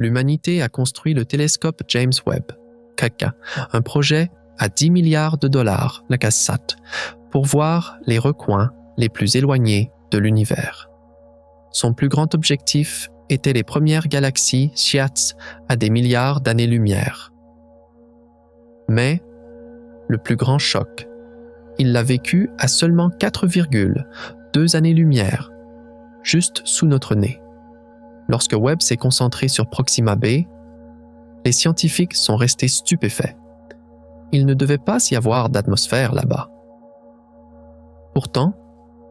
l'humanité a construit le télescope James Webb, KK, un projet à 10 milliards de dollars, la CASSAT, pour voir les recoins les plus éloignés de l'univers. Son plus grand objectif était les premières galaxies Sciatz à des milliards d'années-lumière. Mais le plus grand choc, il l'a vécu à seulement 4,2 années-lumière, juste sous notre nez. Lorsque Webb s'est concentré sur Proxima b, les scientifiques sont restés stupéfaits. Il ne devait pas y avoir d'atmosphère là-bas. Pourtant,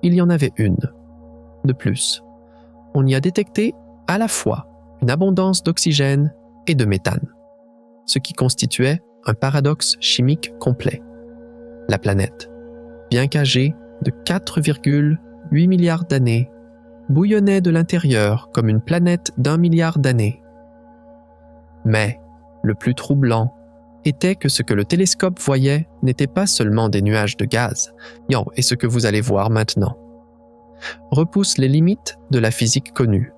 il y en avait une. De plus, on y a détecté à la fois une abondance d'oxygène et de méthane, ce qui constituait un paradoxe chimique complet. La planète, bien qu'âgée de 4,8 milliards d'années, bouillonnait de l'intérieur comme une planète d'1 milliard d'années. Mais le plus troublant était que ce que le télescope voyait n'était pas seulement des nuages de gaz, et ce que vous allez voir maintenant repousse les limites de la physique connue.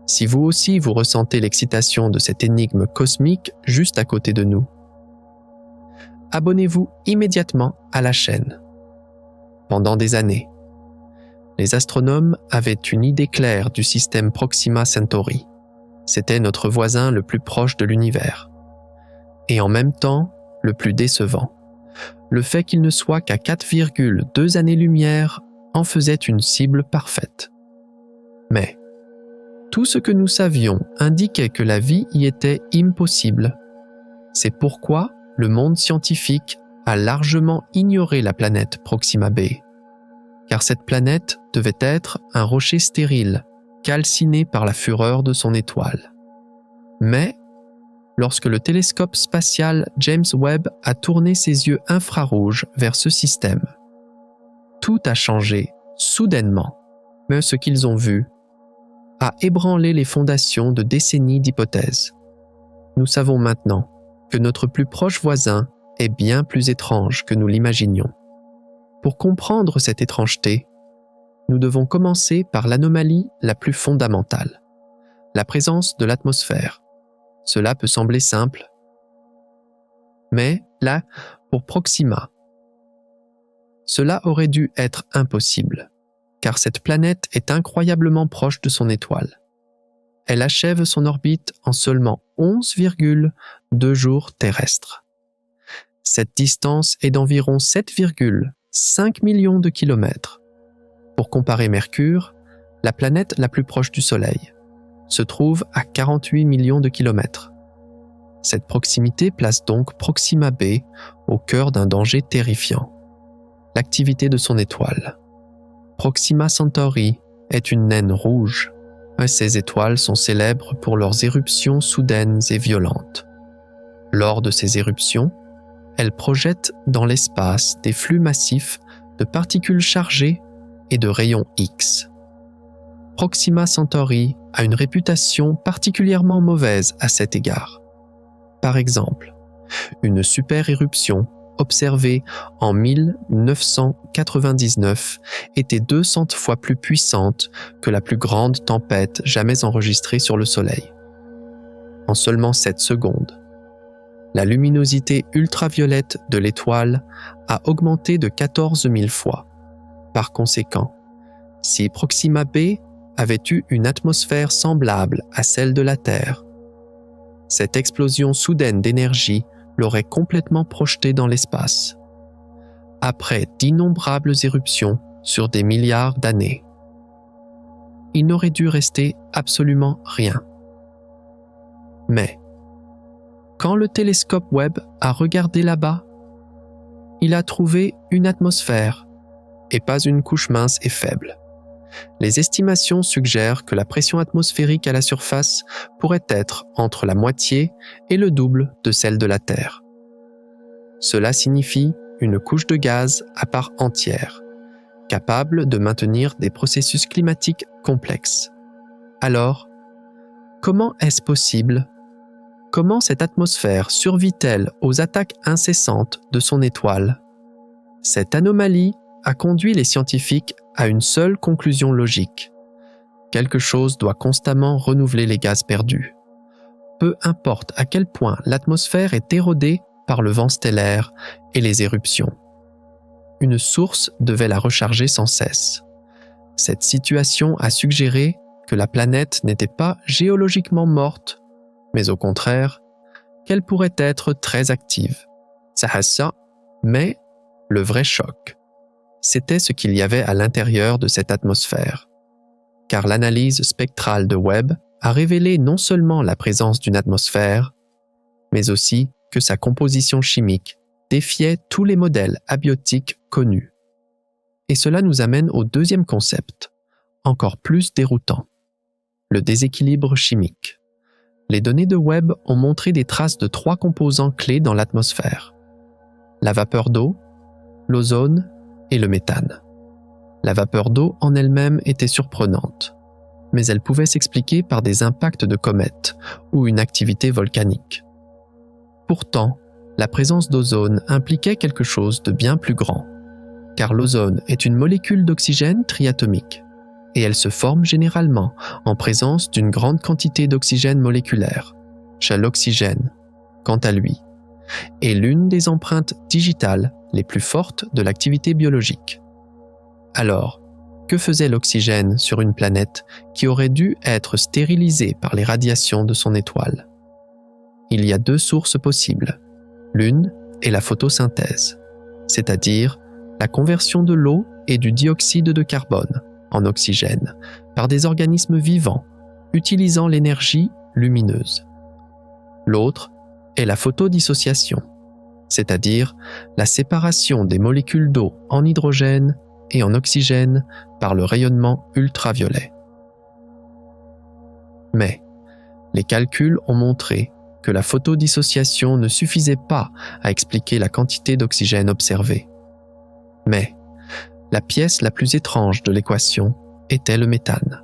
Si vous aussi vous ressentez l'excitation de cette énigme cosmique juste à côté de nous, abonnez-vous immédiatement à la chaîne. Pendant des années, les astronomes avaient une idée claire du système Proxima Centauri. C'était notre voisin le plus proche de l'univers. Et en même temps, le plus décevant. Le fait qu'il ne soit qu'à 4,2 années-lumière en faisait une cible parfaite. Mais tout ce que nous savions indiquait que la vie y était impossible. C'est pourquoi le monde scientifique a largement ignoré la planète Proxima b, car cette planète devait être un rocher stérile, calciné par la fureur de son étoile. Mais lorsque le télescope spatial James Webb a tourné ses yeux infrarouges vers ce système, tout a changé soudainement, mais ce qu'ils ont vu a ébranlé les fondations de décennies d'hypothèses. Nous savons maintenant que notre plus proche voisin est bien plus étrange que nous l'imaginions. Pour comprendre cette étrangeté, nous devons commencer par l'anomalie la plus fondamentale, la présence de l'atmosphère. Cela peut sembler simple, mais là, pour Proxima, cela aurait dû être impossible, car cette planète est incroyablement proche de son étoile. Elle achève son orbite en seulement 11,2 jours terrestres. Cette distance est d'environ 7,5 millions de kilomètres. Pour comparer Mercure, la planète la plus proche du Soleil se trouve à 48 millions de kilomètres. Cette proximité place donc Proxima b au cœur d'un danger terrifiant. L'activité de son étoile. Proxima Centauri est une naine rouge. Ces étoiles sont célèbres pour leurs éruptions soudaines et violentes. Lors de ces éruptions, elles projettent dans l'espace des flux massifs de particules chargées et de rayons X. Proxima Centauri a une réputation particulièrement mauvaise à cet égard. Par exemple, une super-éruption observée en 1999 était 200 fois plus puissante que la plus grande tempête jamais enregistrée sur le Soleil. En seulement 7 secondes, la luminosité ultraviolette de l'étoile a augmenté de 14 000 fois. Par conséquent, si Proxima b avait eu une atmosphère semblable à celle de la Terre, cette explosion soudaine d'énergie l'aurait complètement projeté dans l'espace, après d'innombrables éruptions sur des milliards d'années. Il n'aurait dû rester absolument rien. Mais, quand le télescope Webb a regardé là-bas, il a trouvé une atmosphère, et pas une couche mince et faible. Les estimations suggèrent que la pression atmosphérique à la surface pourrait être entre la moitié et le double de celle de la Terre. Cela signifie une couche de gaz à part entière, capable de maintenir des processus climatiques complexes. Alors, comment est-ce possible? Comment cette atmosphère survit-elle aux attaques incessantes de son étoile? Cette anomalie a conduit les scientifiques à une seule conclusion logique. Quelque chose doit constamment renouveler les gaz perdus. peu importe à quel point l'atmosphère est érodée par le vent stellaire et les éruptions. Une source devait la recharger sans cesse. Cette situation a suggéré que la planète n'était pas géologiquement morte, mais au contraire, qu'elle pourrait être très active. Mais le vrai choc, c'était ce qu'il y avait à l'intérieur de cette atmosphère. Car l'analyse spectrale de Webb a révélé non seulement la présence d'une atmosphère, mais aussi que sa composition chimique défiait tous les modèles abiotiques connus. Et cela nous amène au deuxième concept, encore plus déroutant, le déséquilibre chimique. Les données de Webb ont montré des traces de 3 composants clés dans l'atmosphère: la vapeur d'eau, l'ozone et le méthane. La vapeur d'eau en elle-même était surprenante, mais elle pouvait s'expliquer par des impacts de comètes ou une activité volcanique. Pourtant, la présence d'ozone impliquait quelque chose de bien plus grand, car l'ozone est une molécule d'oxygène triatomique, et elle se forme généralement en présence d'une grande quantité d'oxygène moléculaire. L'oxygène, quant à lui, est l'une des empreintes digitales les plus fortes de l'activité biologique. Alors, que faisait l'oxygène sur une planète qui aurait dû être stérilisée par les radiations de son étoile? Il y a 2 sources possibles. L'une est la photosynthèse, c'est-à-dire la conversion de l'eau et du dioxyde de carbone en oxygène par des organismes vivants utilisant l'énergie lumineuse. L'autre est la photodissociation, c'est-à-dire la séparation des molécules d'eau en hydrogène et en oxygène par le rayonnement ultraviolet. Mais les calculs ont montré que la photodissociation ne suffisait pas à expliquer la quantité d'oxygène observée. Mais la pièce la plus étrange de l'équation était le méthane.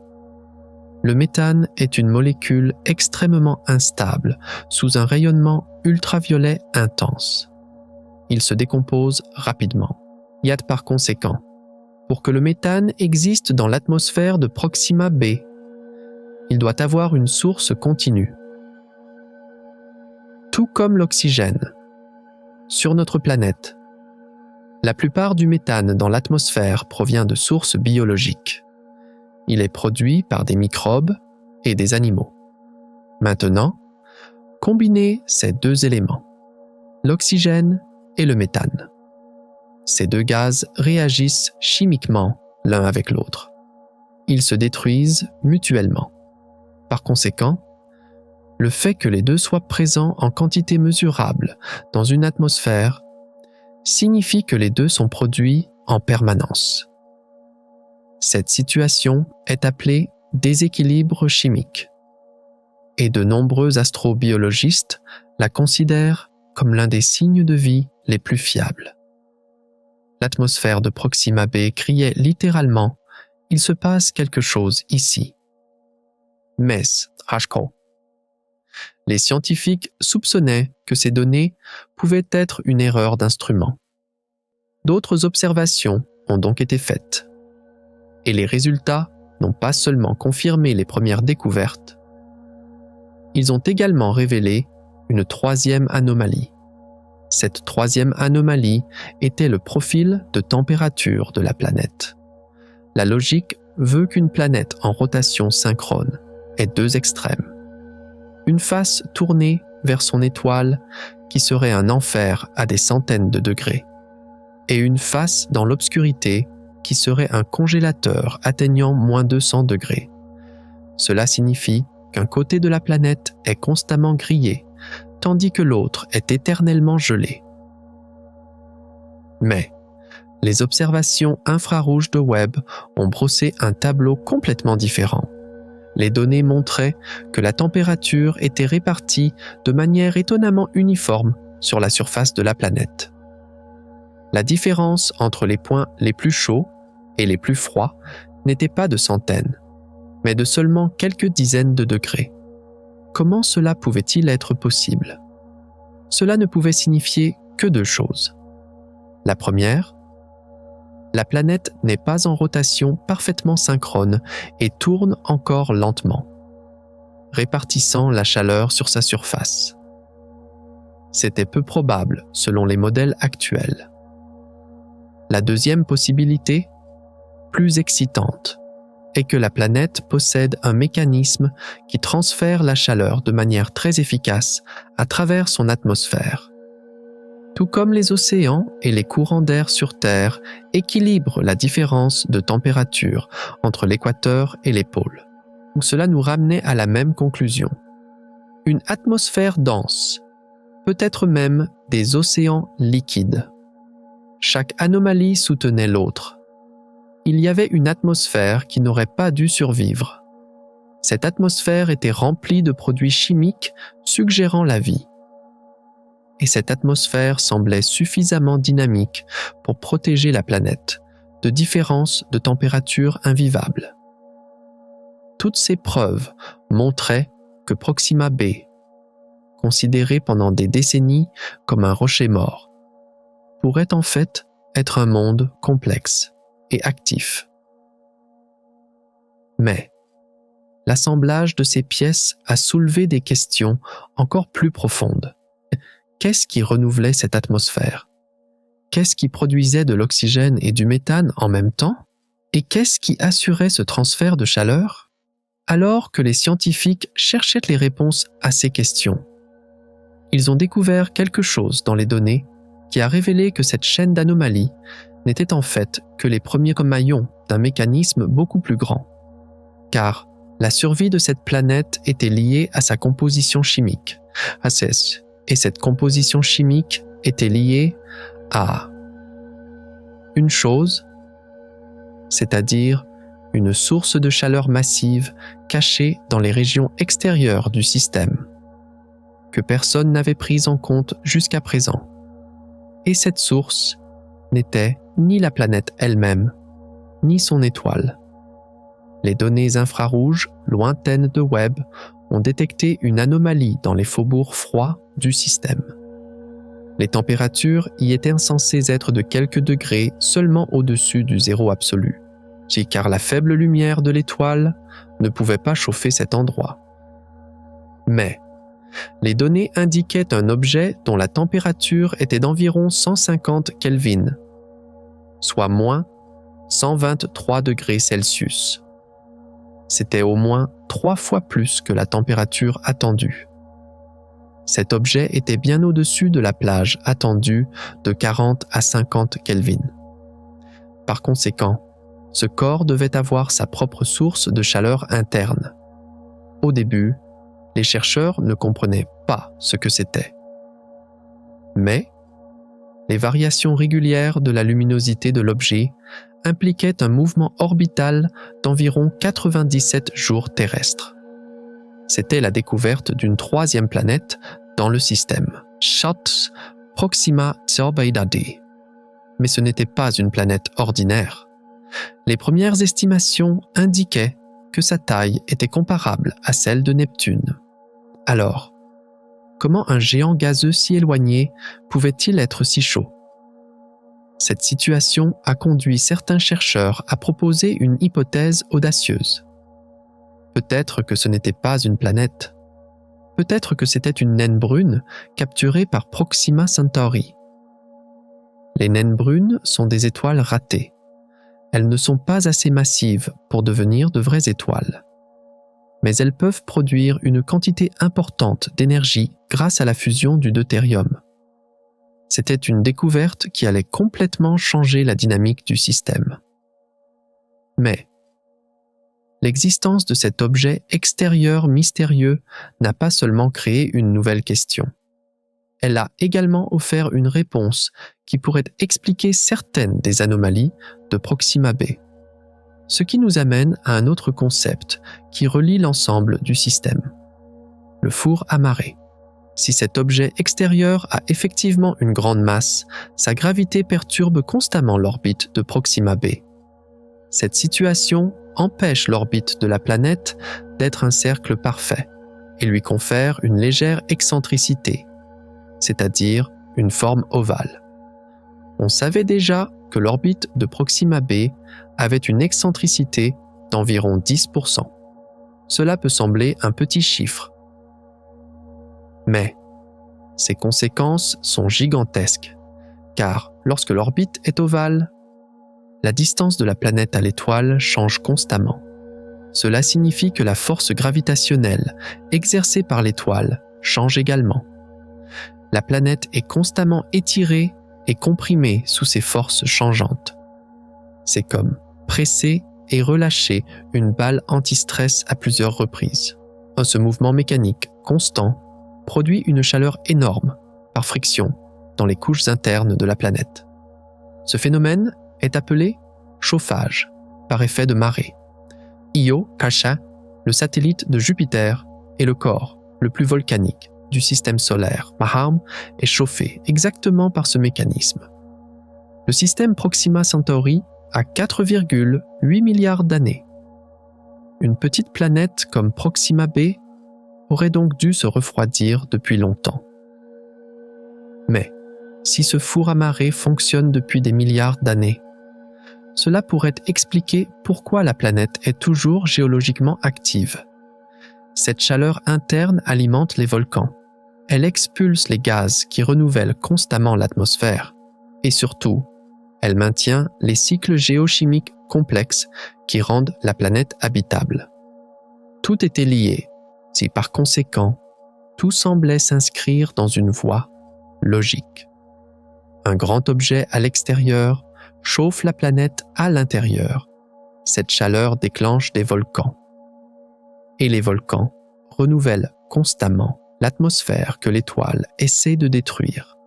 Le méthane est une molécule extrêmement instable sous un rayonnement ultraviolet intense. Il se décompose rapidement. Par conséquent, pour que le méthane existe dans l'atmosphère de Proxima b, il doit avoir une source continue. Tout comme l'oxygène. Sur notre planète, la plupart du méthane dans l'atmosphère provient de sources biologiques. Il est produit par des microbes et des animaux. Maintenant, combinez ces 2 éléments, l'oxygène et le méthane. Ces 2 gaz réagissent chimiquement l'un avec l'autre. Ils se détruisent mutuellement. Par conséquent, le fait que les 2 soient présents en quantité mesurable dans une atmosphère signifie que les 2 sont produits en permanence. Cette situation est appelée déséquilibre chimique, et de nombreux astrobiologistes la considèrent comme l'un des signes de vie les plus fiables. L'atmosphère de Proxima b criait littéralement « Il se passe quelque chose ici ». Mais, les scientifiques soupçonnaient que ces données pouvaient être une erreur d'instrument. D'autres observations ont donc été faites. Et les résultats n'ont pas seulement confirmé les premières découvertes, ils ont également révélé une 3e anomalie. Cette 3e anomalie était le profil de température de la planète. La logique veut qu'une planète en rotation synchrone ait 2 extrêmes. Une face tournée vers son étoile qui serait un enfer à des centaines de degrés, et une face dans l'obscurité qui serait un congélateur atteignant moins 200 degrés. Cela signifie qu'un côté de la planète est constamment grillé, tandis que l'autre est éternellement gelé. Mais les observations infrarouges de Webb ont brossé un tableau complètement différent. Les données montraient que la température était répartie de manière étonnamment uniforme sur la surface de la planète. La différence entre les points les plus chauds et les plus froids n'était pas de centaines, mais de seulement quelques dizaines de degrés. Comment cela pouvait-il être possible? Cela ne pouvait signifier que 2 choses. La première, la planète n'est pas en rotation parfaitement synchrone et tourne encore lentement. répartissant la chaleur sur sa surface. C'était peu probable selon les modèles actuels. La deuxième possibilité, plus excitante, est que la planète possède un mécanisme qui transfère la chaleur de manière très efficace à travers son atmosphère. Tout comme les océans et les courants d'air sur Terre équilibrent la différence de température entre l'équateur et les pôles, où cela nous ramenait à la même conclusion. Une atmosphère dense, peut-être même des océans liquides. Chaque anomalie soutenait l'autre. Il y avait une atmosphère qui n'aurait pas dû survivre. Cette atmosphère était remplie de produits chimiques suggérant la vie. Et cette atmosphère semblait suffisamment dynamique pour protéger la planète de différences de température invivables. Toutes ces preuves montraient que Proxima b, considéré pendant des décennies comme un rocher mort, pourrait en fait être un monde complexe et actif. Mais l'assemblage de ces pièces a soulevé des questions encore plus profondes. Qu'est-ce qui renouvelait cette atmosphère? Qu'est-ce qui produisait de l'oxygène et du méthane en même temps? Et qu'est-ce qui assurait ce transfert de chaleur? Alors que les scientifiques cherchaient les réponses à ces questions, ils ont découvert quelque chose dans les données qui a révélé que cette chaîne d'anomalies n'était en fait que les premiers maillons d'un mécanisme beaucoup plus grand. Car la survie de cette planète était liée à sa composition chimique, et cette composition chimique était liée à une chose, c'est-à-dire une source de chaleur massive cachée dans les régions extérieures du système, que personne n'avait prise en compte jusqu'à présent. Et cette source n'était ni la planète elle-même, ni son étoile. Les données infrarouges lointaines de Webb ont détecté une anomalie dans les faubourgs froids du système. Les températures y étaient censées être de quelques degrés seulement au-dessus du zéro absolu, car la faible lumière de l'étoile ne pouvait pas chauffer cet endroit. Mais les données indiquaient un objet dont la température était d'environ 150 Kelvin, soit moins 123 degrés Celsius. C'était au moins 3 fois plus que la température attendue. Cet objet était bien au-dessus de la plage attendue de 40 à 50 Kelvin. Par conséquent, ce corps devait avoir sa propre source de chaleur interne. Au début, les chercheurs ne comprenaient pas ce que c'était. Mais les variations régulières de la luminosité de l'objet impliquaient un mouvement orbital d'environ 97 jours terrestres. C'était la découverte d'une troisième planète dans le système, Shots Proxima Zorbidade. Mais ce n'était pas une planète ordinaire. Les premières estimations indiquaient que sa taille était comparable à celle de Neptune. Alors, comment un géant gazeux si éloigné pouvait-il être si chaud? Cette situation a conduit certains chercheurs à proposer une hypothèse audacieuse. Peut-être que ce n'était pas une planète. Peut-être que c'était une naine brune capturée par Proxima Centauri. Les naines brunes sont des étoiles ratées. Elles ne sont pas assez massives pour devenir de vraies étoiles. Mais elles peuvent produire une quantité importante d'énergie grâce à la fusion du deutérium. C'était une découverte qui allait complètement changer la dynamique du système. Mais l'existence de cet objet extérieur mystérieux n'a pas seulement créé une nouvelle question. Elle a également offert une réponse qui pourrait expliquer certaines des anomalies de Proxima b. Ce qui nous amène à un autre concept qui relie l'ensemble du système. Le four à marée. Si cet objet extérieur a effectivement une grande masse, sa gravité perturbe constamment l'orbite de Proxima b. Cette situation empêche l'orbite de la planète d'être un cercle parfait et lui confère une légère excentricité, c'est-à-dire une forme ovale. On savait déjà que l'orbite de Proxima b avait une excentricité d'environ 10%, cela peut sembler un petit chiffre. Mais ses conséquences sont gigantesques, car lorsque l'orbite est ovale, la distance de la planète à l'étoile change constamment. Cela signifie que la force gravitationnelle exercée par l'étoile change également. La planète est constamment étirée et comprimée sous ces forces changeantes. C'est comme presser et relâcher une balle anti-stress à plusieurs reprises. Ce mouvement mécanique constant produit une chaleur énorme par friction dans les couches internes de la planète. Ce phénomène est appelé chauffage par effet de marée. Io, Kasha, le satellite de Jupiter, est le corps le plus volcanique du système solaire. Maharm est chauffé exactement par ce mécanisme. Le système Proxima Centauri a 4,8 milliards d'années. Une petite planète comme Proxima b aurait donc dû se refroidir depuis longtemps. Mais si ce four à marée fonctionne depuis des milliards d'années, cela pourrait expliquer pourquoi la planète est toujours géologiquement active. Cette chaleur interne alimente les volcans. Elle expulse les gaz qui renouvellent constamment l'atmosphère. Et surtout, elle maintient les cycles géochimiques complexes qui rendent la planète habitable. Tout était lié, si par conséquent, tout semblait s'inscrire dans une voie logique. Un grand objet à l'extérieur chauffe la planète à l'intérieur. Cette chaleur déclenche des volcans. Et les volcans renouvellent constamment l'atmosphère que l'étoile essaie de détruire.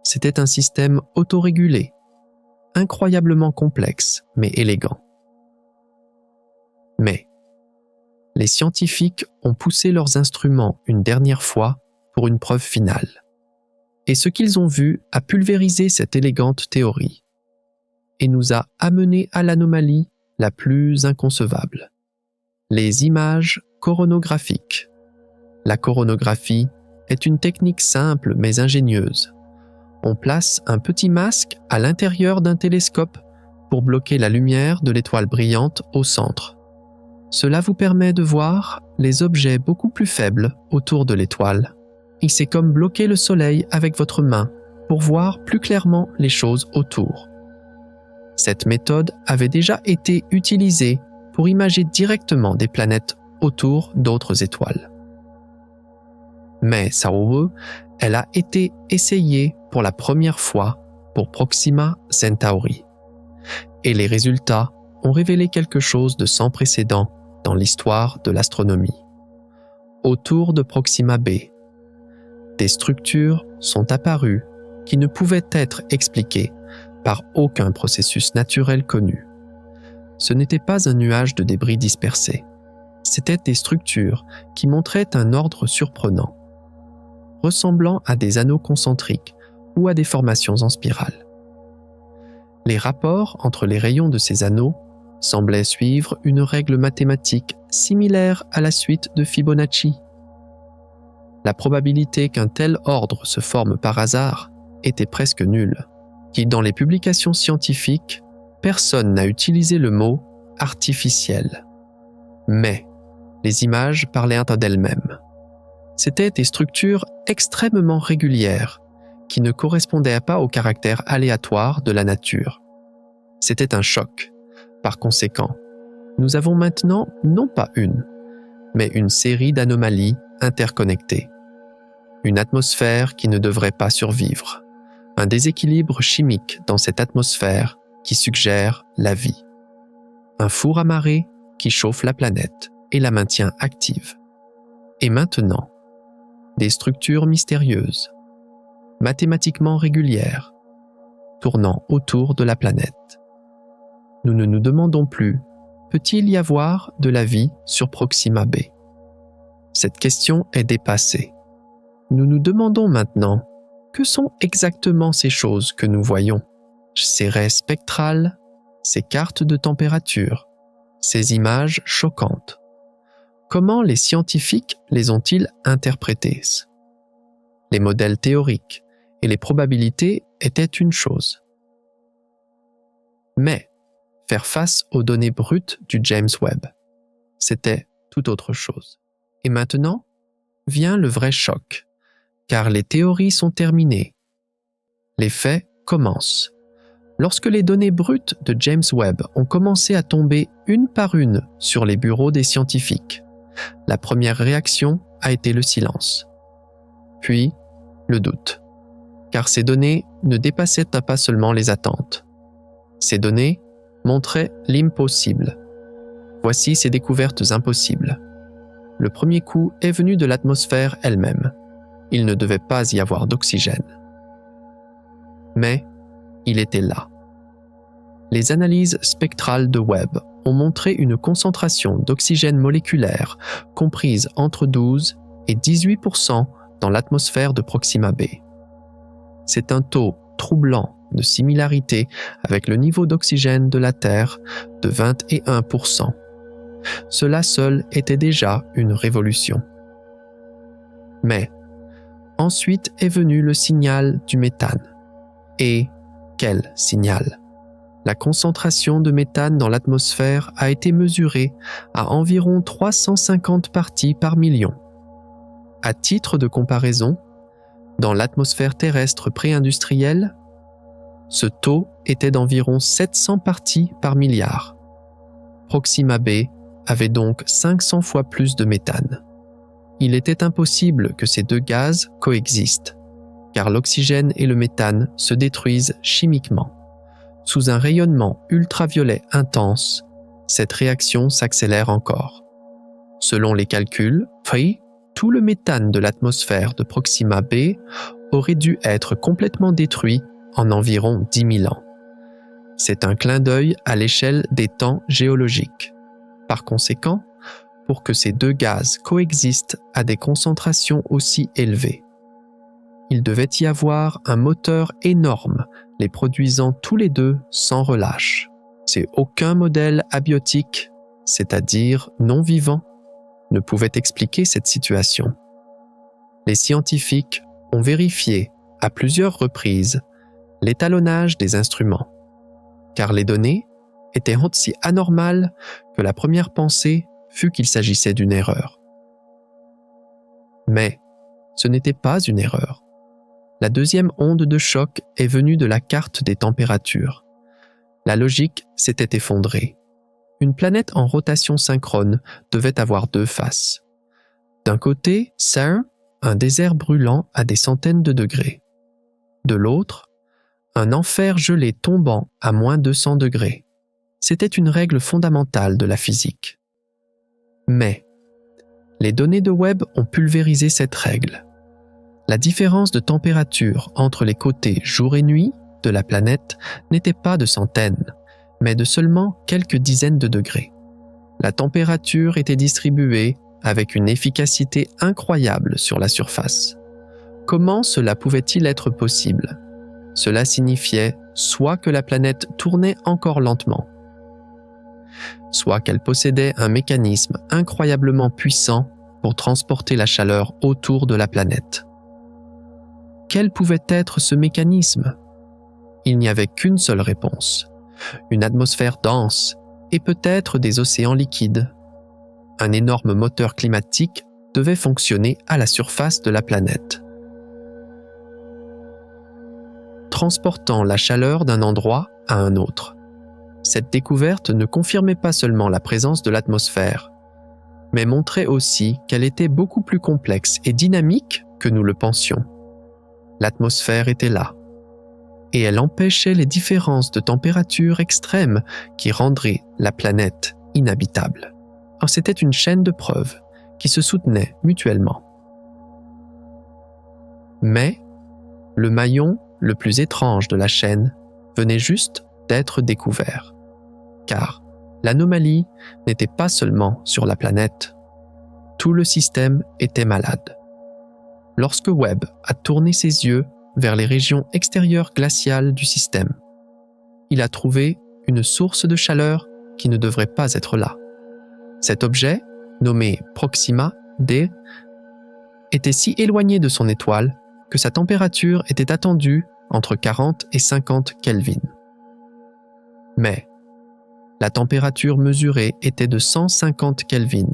C'était un système autorégulé, incroyablement complexe mais élégant. Mais les scientifiques ont poussé leurs instruments une dernière fois pour une preuve finale. Et ce qu'ils ont vu a pulvérisé cette élégante théorie et nous a amenés à l'anomalie la plus inconcevable. Les images coronographiques. La coronographie est une technique simple mais ingénieuse. On place un petit masque à l'intérieur d'un télescope pour bloquer la lumière de l'étoile brillante au centre. Cela vous permet de voir les objets beaucoup plus faibles autour de l'étoile. Et c'est comme bloquer le soleil avec votre main pour voir plus clairement les choses autour. Cette méthode avait déjà été utilisée pour imager directement des planètes autour d'autres étoiles. Mais Saoube, elle a été essayée pour la première fois pour Proxima Centauri. Et les résultats ont révélé quelque chose de sans précédent dans l'histoire de l'astronomie. Autour de Proxima b, des structures sont apparues qui ne pouvaient être expliquées par aucun processus naturel connu. Ce n'était pas un nuage de débris dispersés. C'étaient des structures qui montraient un ordre surprenant, ressemblant à des anneaux concentriques ou à des formations en spirale. Les rapports entre les rayons de ces anneaux semblaient suivre une règle mathématique similaire à la suite de Fibonacci. La probabilité qu'un tel ordre se forme par hasard était presque nulle, qui dans les publications scientifiques, personne n'a utilisé le mot « artificiel ». Mais les images parlaient d'elles-mêmes. C'étaient des structures extrêmement régulières qui ne correspondaient pas au caractère aléatoire de la nature. C'était un choc. Par conséquent, nous avons maintenant non pas une, mais une série d'anomalies interconnectées. Une atmosphère qui ne devrait pas survivre. Un déséquilibre chimique dans cette atmosphère qui suggère la vie. Un four à marée qui chauffe la planète et la maintient active. Et maintenant, des structures mystérieuses, mathématiquement régulières, tournant autour de la planète. Nous ne nous demandons plus, peut-il y avoir de la vie sur Proxima b? Cette question est dépassée. Nous nous demandons maintenant, que sont exactement ces choses que nous voyons? Ces raies spectrales, ces cartes de température, ces images choquantes. Comment les scientifiques les ont-ils interprétées? Les modèles théoriques et les probabilités étaient une chose. Mais faire face aux données brutes du James Webb, c'était tout autre chose. Et maintenant, vient le vrai choc, car les théories sont terminées. Les faits commencent. Lorsque les données brutes de James Webb ont commencé à tomber une par une sur les bureaux des scientifiques, la première réaction a été le silence. Puis, le doute. Car ces données ne dépassaient pas seulement les attentes. Ces données montraient l'impossible. Voici ces découvertes impossibles. Le premier coup est venu de l'atmosphère elle-même. Il ne devait pas y avoir d'oxygène. Mais il était là. Les analyses spectrales de Webb ont montré une concentration d'oxygène moléculaire comprise entre 12 et 18% dans l'atmosphère de Proxima b. C'est un taux troublant de similarité avec le niveau d'oxygène de la Terre de 21%. Cela seul était déjà une révolution. Mais ensuite est venu le signal du méthane. Et quel signal! La concentration de méthane dans l'atmosphère a été mesurée à environ 350 parties par million. À titre de comparaison, dans l'atmosphère terrestre pré-industrielle, ce taux était d'environ 700 parties par milliard. Proxima b avait donc 500 fois plus de méthane. Il était impossible que ces deux gaz coexistent, car l'oxygène et le méthane se détruisent chimiquement. Sous un rayonnement ultraviolet intense, cette réaction s'accélère encore. Selon les calculs, tout le méthane de l'atmosphère de Proxima b aurait dû être complètement détruit en environ 10 000 ans. C'est un clin d'œil à l'échelle des temps géologiques. Par conséquent, pour que ces deux gaz coexistent à des concentrations aussi élevées, il devait y avoir un moteur énorme les produisant tous les deux sans relâche. C'est aucun modèle abiotique, c'est-à-dire non vivant, ne pouvait expliquer cette situation. Les scientifiques ont vérifié à plusieurs reprises l'étalonnage des instruments, car les données étaient aussi anormales que la première pensée fut qu'il s'agissait d'une erreur. Mais ce n'était pas une erreur. La deuxième onde de choc est venue de la carte des températures. La logique s'était effondrée. Une planète en rotation synchrone devait avoir deux faces. D'un côté, CERN, un désert brûlant à des centaines de degrés. De l'autre, un enfer gelé tombant à moins 200 degrés. C'était une règle fondamentale de la physique. Mais les données de Webb ont pulvérisé cette règle. La différence de température entre les côtés jour et nuit de la planète n'était pas de centaines, mais de seulement quelques dizaines de degrés. La température était distribuée avec une efficacité incroyable sur la surface. Comment cela pouvait-il être possible? Cela signifiait soit que la planète tournait encore lentement, soit qu'elle possédait un mécanisme incroyablement puissant pour transporter la chaleur autour de la planète. Quel pouvait être ce mécanisme? Il n'y avait qu'une seule réponse. Une atmosphère dense et peut-être des océans liquides. Un énorme moteur climatique devait fonctionner à la surface de la planète, transportant la chaleur d'un endroit à un autre. Cette découverte ne confirmait pas seulement la présence de l'atmosphère, mais montrait aussi qu'elle était beaucoup plus complexe et dynamique que nous le pensions. L'atmosphère était là, et elle empêchait les différences de température extrêmes qui rendraient la planète inhabitable. Alors c'était une chaîne de preuves qui se soutenaient mutuellement. Mais le maillon le plus étrange de la chaîne venait juste d'être découvert, car l'anomalie n'était pas seulement sur la planète. Tout le système était malade. Lorsque Webb a tourné ses yeux vers les régions extérieures glaciales du système, il a trouvé une source de chaleur qui ne devrait pas être là. Cet objet, nommé Proxima d, était si éloigné de son étoile que sa température était attendue entre 40 et 50 Kelvin. Mais la température mesurée était de 150 Kelvin,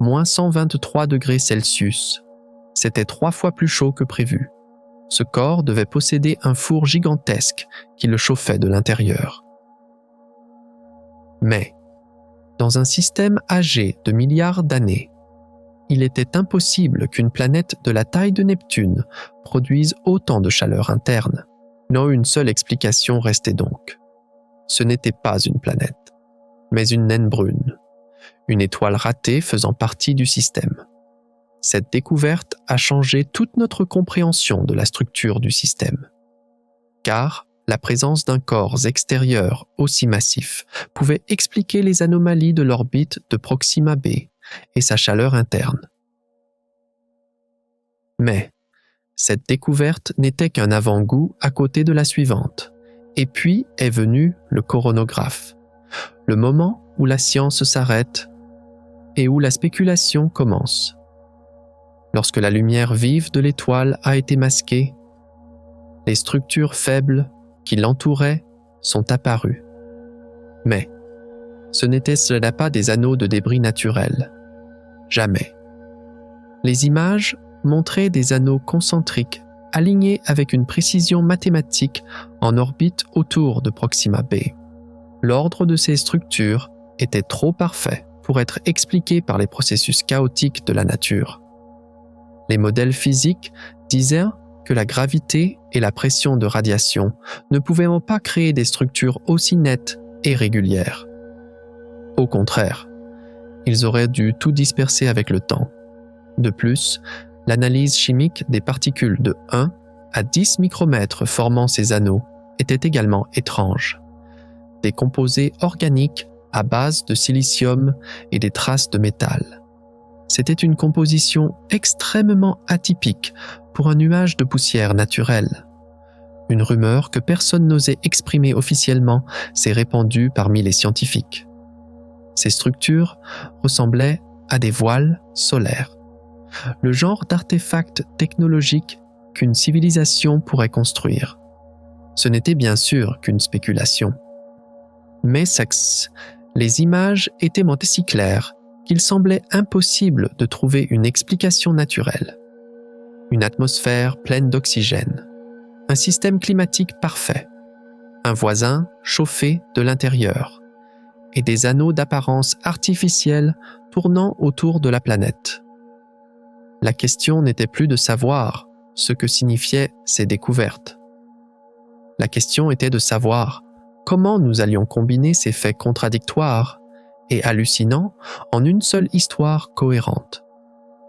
moins 123 degrés Celsius. C'était 3 fois plus chaud que prévu. Ce corps devait posséder un four gigantesque qui le chauffait de l'intérieur. Mais, dans un système âgé de milliards d'années, il était impossible qu'une planète de la taille de Neptune produise autant de chaleur interne. Non, une seule explication restait donc. Ce n'était pas une planète, mais une naine brune, une étoile ratée faisant partie du système. Cette découverte a changé toute notre compréhension de la structure du système. Car la présence d'un corps extérieur aussi massif pouvait expliquer les anomalies de l'orbite de Proxima b et sa chaleur interne. Mais cette découverte n'était qu'un avant-goût à côté de la suivante. Et puis est venu le coronographe, le moment où la science s'arrête et où la spéculation commence. Lorsque la lumière vive de l'étoile a été masquée, les structures faibles qui l'entouraient sont apparues. Mais ce n'était cela pas des anneaux de débris naturels. Jamais. Les images montraient des anneaux concentriques alignés avec une précision mathématique en orbite autour de Proxima b. L'ordre de ces structures était trop parfait pour être expliqué par les processus chaotiques de la nature. Les modèles physiques disaient que la gravité et la pression de radiation ne pouvaient pas créer des structures aussi nettes et régulières. Au contraire, ils auraient dû tout disperser avec le temps. De plus, l'analyse chimique des particules de 1 à 10 micromètres formant ces anneaux était également étrange. Des composés organiques à base de silicium et des traces de métal. C'était une composition extrêmement atypique pour un nuage de poussière naturelle. Une rumeur que personne n'osait exprimer officiellement s'est répandue parmi les scientifiques. Ces structures ressemblaient à des voiles solaires, le genre d'artefacts technologiques qu'une civilisation pourrait construire. Ce n'était bien sûr qu'une spéculation. Mais les images étaient si claires qu'il semblait impossible de trouver une explication naturelle. Une atmosphère pleine d'oxygène, un système climatique parfait, un voisin chauffé de l'intérieur, et des anneaux d'apparence artificielle tournant autour de la planète. La question n'était plus de savoir ce que signifiaient ces découvertes. La question était de savoir comment nous allions combiner ces faits contradictoires et hallucinants en une seule histoire cohérente.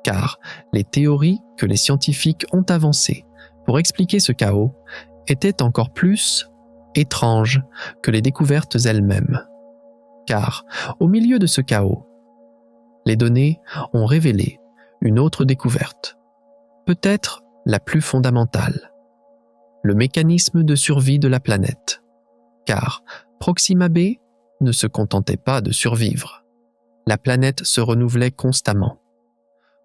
Car les théories que les scientifiques ont avancées pour expliquer ce chaos étaient encore plus étranges que les découvertes elles-mêmes. Car, au milieu de ce chaos, les données ont révélé une autre découverte, peut-être la plus fondamentale, le mécanisme de survie de la planète. Car Proxima b ne se contentait pas de survivre. La planète se renouvelait constamment.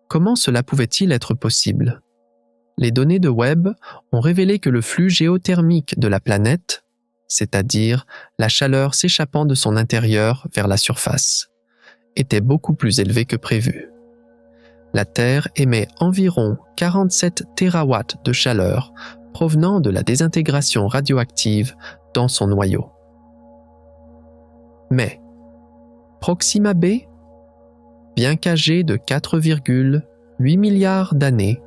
Comment cela pouvait-il être possible? Les données de Webb ont révélé que le flux géothermique de la planète, c'est-à-dire la chaleur s'échappant de son intérieur vers la surface, était beaucoup plus élevé que prévu. La Terre émet environ 47 térawatts de chaleur provenant de la désintégration radioactive dans son noyau. Mais Proxima b, bien qu'âgé de 4,8 milliards d'années,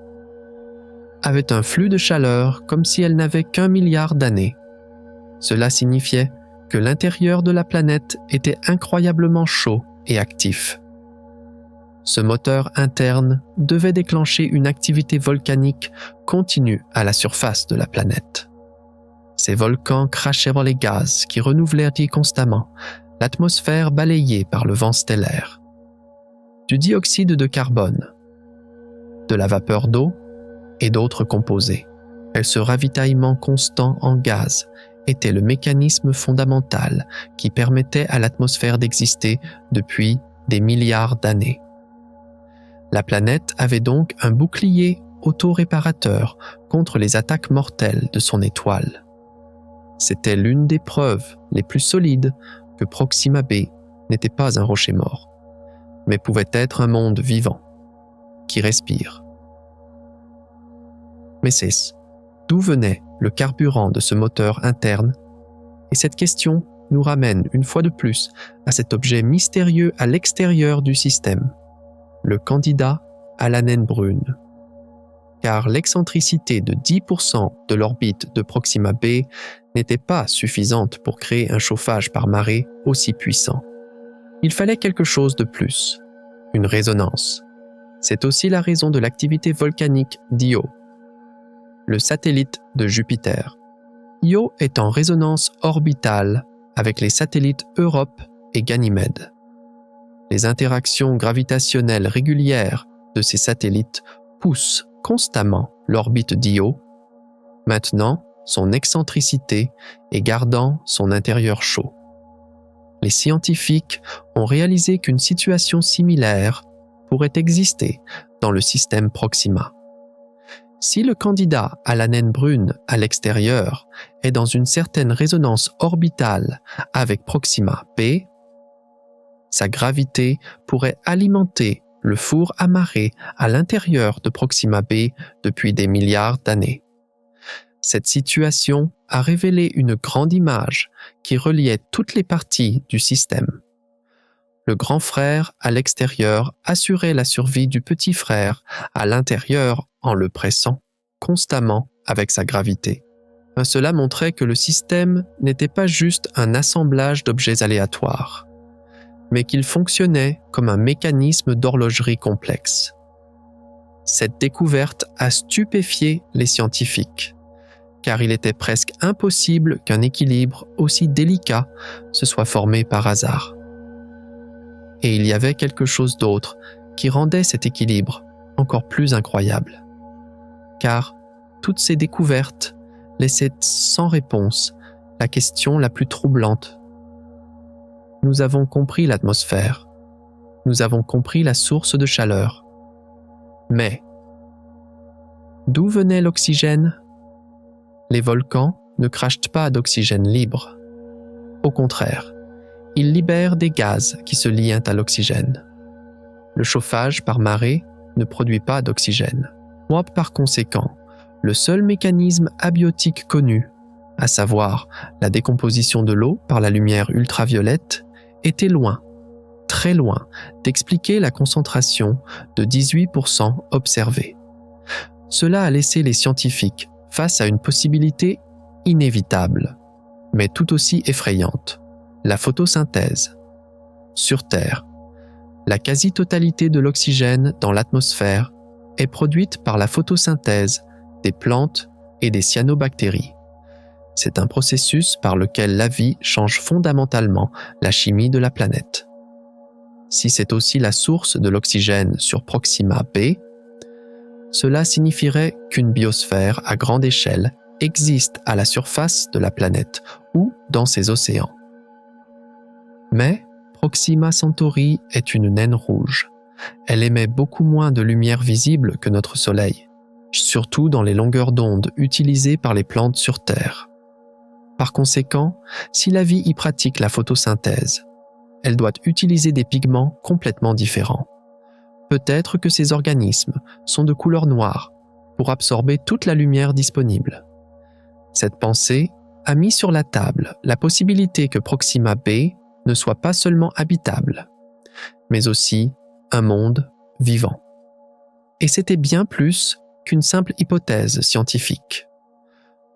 avait un flux de chaleur comme si elle n'avait qu'1 milliard d'années. Cela signifiait que l'intérieur de la planète était incroyablement chaud et actif. Ce moteur interne devait déclencher une activité volcanique continue à la surface de la planète. Ces volcans crachaient les gaz qui renouvelèrent constamment l'atmosphère balayée par le vent stellaire. Du dioxyde de carbone, de la vapeur d'eau et d'autres composés. Ce ravitaillement constant en gaz était le mécanisme fondamental qui permettait à l'atmosphère d'exister depuis des milliards d'années. La planète avait donc un bouclier auto-réparateur contre les attaques mortelles de son étoile. C'était l'une des preuves les plus solides que Proxima b n'était pas un rocher mort, mais pouvait être un monde vivant, qui respire. Mais c'est d'où venait le carburant de ce moteur interne? Et cette question nous ramène une fois de plus à cet objet mystérieux à l'extérieur du système, le candidat à la naine brune. Car l'excentricité de 10% de l'orbite de Proxima b n'était pas suffisante pour créer un chauffage par marée aussi puissant. Il fallait quelque chose de plus, une résonance. C'est aussi la raison de l'activité volcanique d'Io, le satellite de Jupiter. Io est en résonance orbitale avec les satellites Europe et Ganymède. Les interactions gravitationnelles régulières de ces satellites poussent constamment l'orbite d'Io, maintenant son excentricité et gardant son intérieur chaud. Les scientifiques ont réalisé qu'une situation similaire pourrait exister dans le système Proxima. Si le candidat à la naine brune à l'extérieur est dans une certaine résonance orbitale avec Proxima b, sa gravité pourrait alimenter le four amarré à l'intérieur de Proxima b depuis des milliards d'années. Cette situation a révélé une grande image qui reliait toutes les parties du système. Le grand frère à l'extérieur assurait la survie du petit frère à l'intérieur en le pressant constamment avec sa gravité. Cela montrait que le système n'était pas juste un assemblage d'objets aléatoires, mais qu'il fonctionnait comme un mécanisme d'horlogerie complexe. Cette découverte a stupéfié les scientifiques, car il était presque impossible qu'un équilibre aussi délicat se soit formé par hasard. Et il y avait quelque chose d'autre qui rendait cet équilibre encore plus incroyable. Car toutes ces découvertes laissaient sans réponse la question la plus troublante. Nous avons compris l'atmosphère, nous avons compris la source de chaleur. Mais d'où venait l'oxygène? Les volcans ne crachent pas d'oxygène libre. Au contraire, ils libèrent des gaz qui se lient à l'oxygène. Le chauffage par marée ne produit pas d'oxygène. Par conséquent, le seul mécanisme abiotique connu, à savoir la décomposition de l'eau par la lumière ultraviolette, était loin, très loin, d'expliquer la concentration de 18% observée. Cela a laissé les scientifiques face à une possibilité inévitable, mais tout aussi effrayante, la photosynthèse. Sur Terre, la quasi-totalité de l'oxygène dans l'atmosphère est produite par la photosynthèse des plantes et des cyanobactéries. C'est un processus par lequel la vie change fondamentalement la chimie de la planète. Si c'est aussi la source de l'oxygène sur Proxima b, cela signifierait qu'une biosphère à grande échelle existe à la surface de la planète ou dans ses océans. Mais Proxima Centauri est une naine rouge. Elle émet beaucoup moins de lumière visible que notre Soleil, surtout dans les longueurs d'onde utilisées par les plantes sur Terre. Par conséquent, si la vie y pratique la photosynthèse, elle doit utiliser des pigments complètement différents. Peut-être que ces organismes sont de couleur noire pour absorber toute la lumière disponible. Cette pensée a mis sur la table la possibilité que Proxima b ne soit pas seulement habitable, mais aussi un monde vivant. Et c'était bien plus qu'une simple hypothèse scientifique.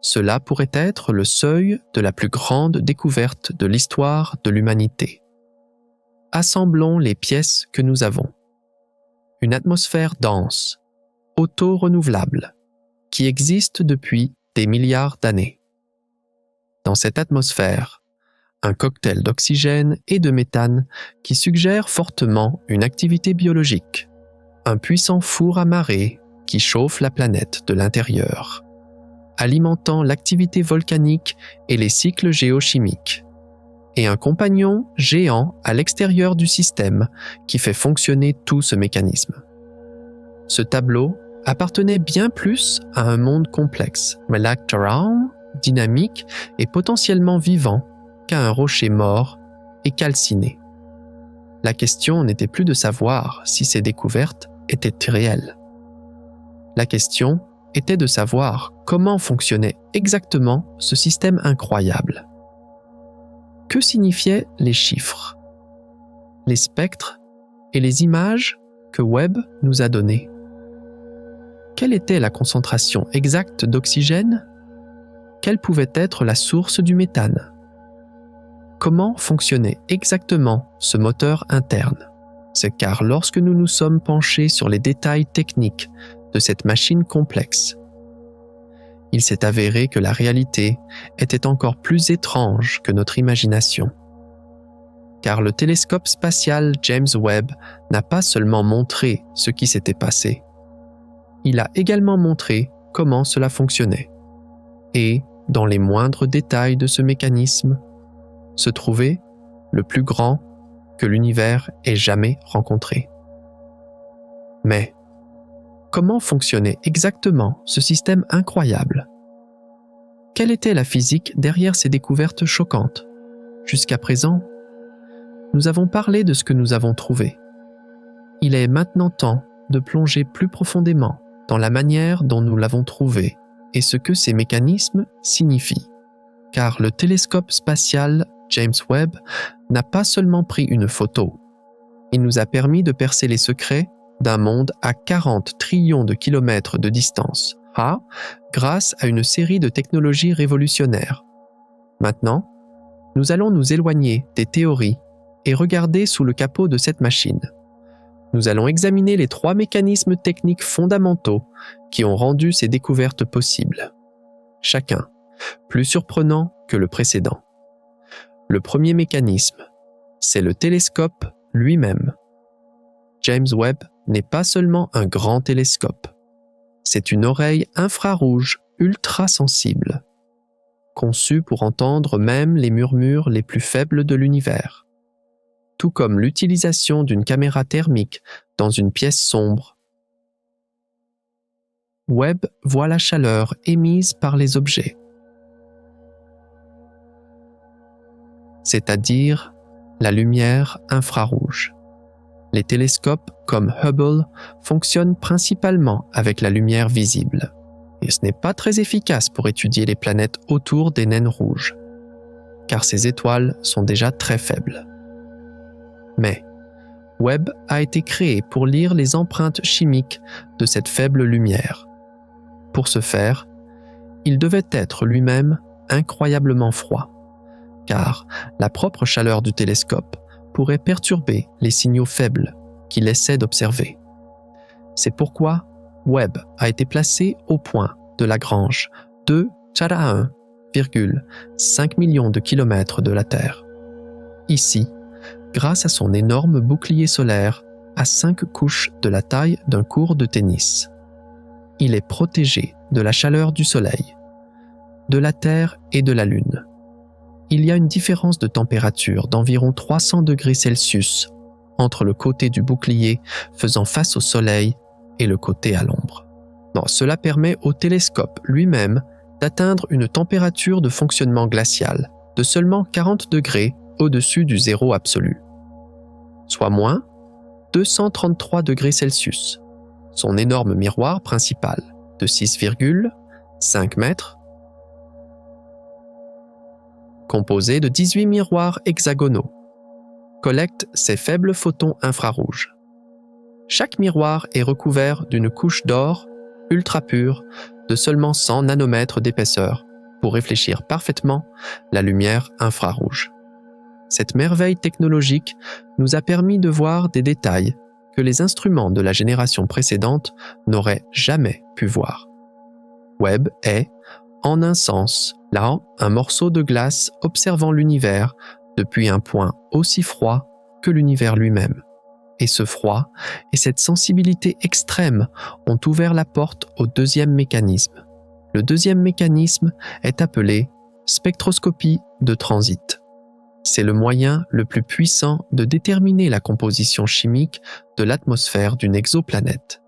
Cela pourrait être le seuil de la plus grande découverte de l'histoire de l'humanité. Assemblons les pièces que nous avons. Une atmosphère dense, auto-renouvelable, qui existe depuis des milliards d'années. Dans cette atmosphère, un cocktail d'oxygène et de méthane qui suggère fortement une activité biologique, un puissant four à marée qui chauffe la planète de l'intérieur, alimentant l'activité volcanique et les cycles géochimiques, et un compagnon géant à l'extérieur du système qui fait fonctionner tout ce mécanisme. Ce tableau appartenait bien plus à un monde complexe, dynamique et potentiellement vivant, qu'à un rocher mort et calciné. La question n'était plus de savoir si ces découvertes étaient réelles. La question était de savoir comment fonctionnait exactement ce système incroyable. Que signifiaient les chiffres, les spectres et les images que Webb nous a données? Quelle était la concentration exacte d'oxygène? Quelle pouvait être la source du méthane? Comment fonctionnait exactement ce moteur interne? C'est car lorsque nous nous sommes penchés sur les détails techniques de cette machine complexe, il s'est avéré que la réalité était encore plus étrange que notre imagination. Car le télescope spatial James Webb n'a pas seulement montré ce qui s'était passé, il a également montré comment cela fonctionnait. Et, dans les moindres détails de ce mécanisme, se trouvait le plus grand que l'univers ait jamais rencontré. Mais, comment fonctionnait exactement ce système incroyable? Quelle était la physique derrière ces découvertes choquantes? Jusqu'à présent, nous avons parlé de ce que nous avons trouvé. Il est maintenant temps de plonger plus profondément dans la manière dont nous l'avons trouvé et ce que ces mécanismes signifient. Car le télescope spatial James Webb n'a pas seulement pris une photo, il nous a permis de percer les secrets d'un monde à 40 trillions de kilomètres de distance, grâce à une série de technologies révolutionnaires. Maintenant, nous allons nous éloigner des théories et regarder sous le capot de cette machine. Nous allons examiner les 3 mécanismes techniques fondamentaux qui ont rendu ces découvertes possibles. Chacun plus surprenant que le précédent. Le premier mécanisme, c'est le télescope lui-même. James Webb n'est pas seulement un grand télescope, c'est une oreille infrarouge ultra sensible, conçue pour entendre même les murmures les plus faibles de l'univers. Tout comme l'utilisation d'une caméra thermique dans une pièce sombre. Webb voit la chaleur émise par les objets, c'est-à-dire la lumière infrarouge. Les télescopes comme Hubble fonctionnent principalement avec la lumière visible, et ce n'est pas très efficace pour étudier les planètes autour des naines rouges, car ces étoiles sont déjà très faibles. Mais Webb a été créé pour lire les empreintes chimiques de cette faible lumière. Pour ce faire, il devait être lui-même incroyablement froid, car la propre chaleur du télescope pourrait perturber les signaux faibles qu'il essaie d'observer. C'est pourquoi Webb a été placé au point de Lagrange, 2,1,5 millions de kilomètres de la Terre. Ici, grâce à son énorme bouclier solaire à 5 couches de la taille d'un court de tennis. Il est protégé de la chaleur du Soleil, de la Terre et de la Lune. Il y a une différence de température d'environ 300 degrés Celsius entre le côté du bouclier faisant face au Soleil et le côté à l'ombre. Cela permet au télescope lui-même d'atteindre une température de fonctionnement glacial de seulement 40 degrés au-dessus du zéro absolu, soit moins 233 degrés Celsius. Son énorme miroir principal de 6,5 mètres, composé de 18 miroirs hexagonaux, collecte ces faibles photons infrarouges. Chaque miroir est recouvert d'une couche d'or ultra pure de seulement 100 nanomètres d'épaisseur pour réfléchir parfaitement la lumière infrarouge. Cette merveille technologique nous a permis de voir des détails que les instruments de la génération précédente n'auraient jamais pu voir. Webb est, en un sens, là, un morceau de glace observant l'univers depuis un point aussi froid que l'univers lui-même. Et ce froid et cette sensibilité extrême ont ouvert la porte au deuxième mécanisme. Le deuxième mécanisme est appelé spectroscopie de transit. C'est le moyen le plus puissant de déterminer la composition chimique de l'atmosphère d'une exoplanète.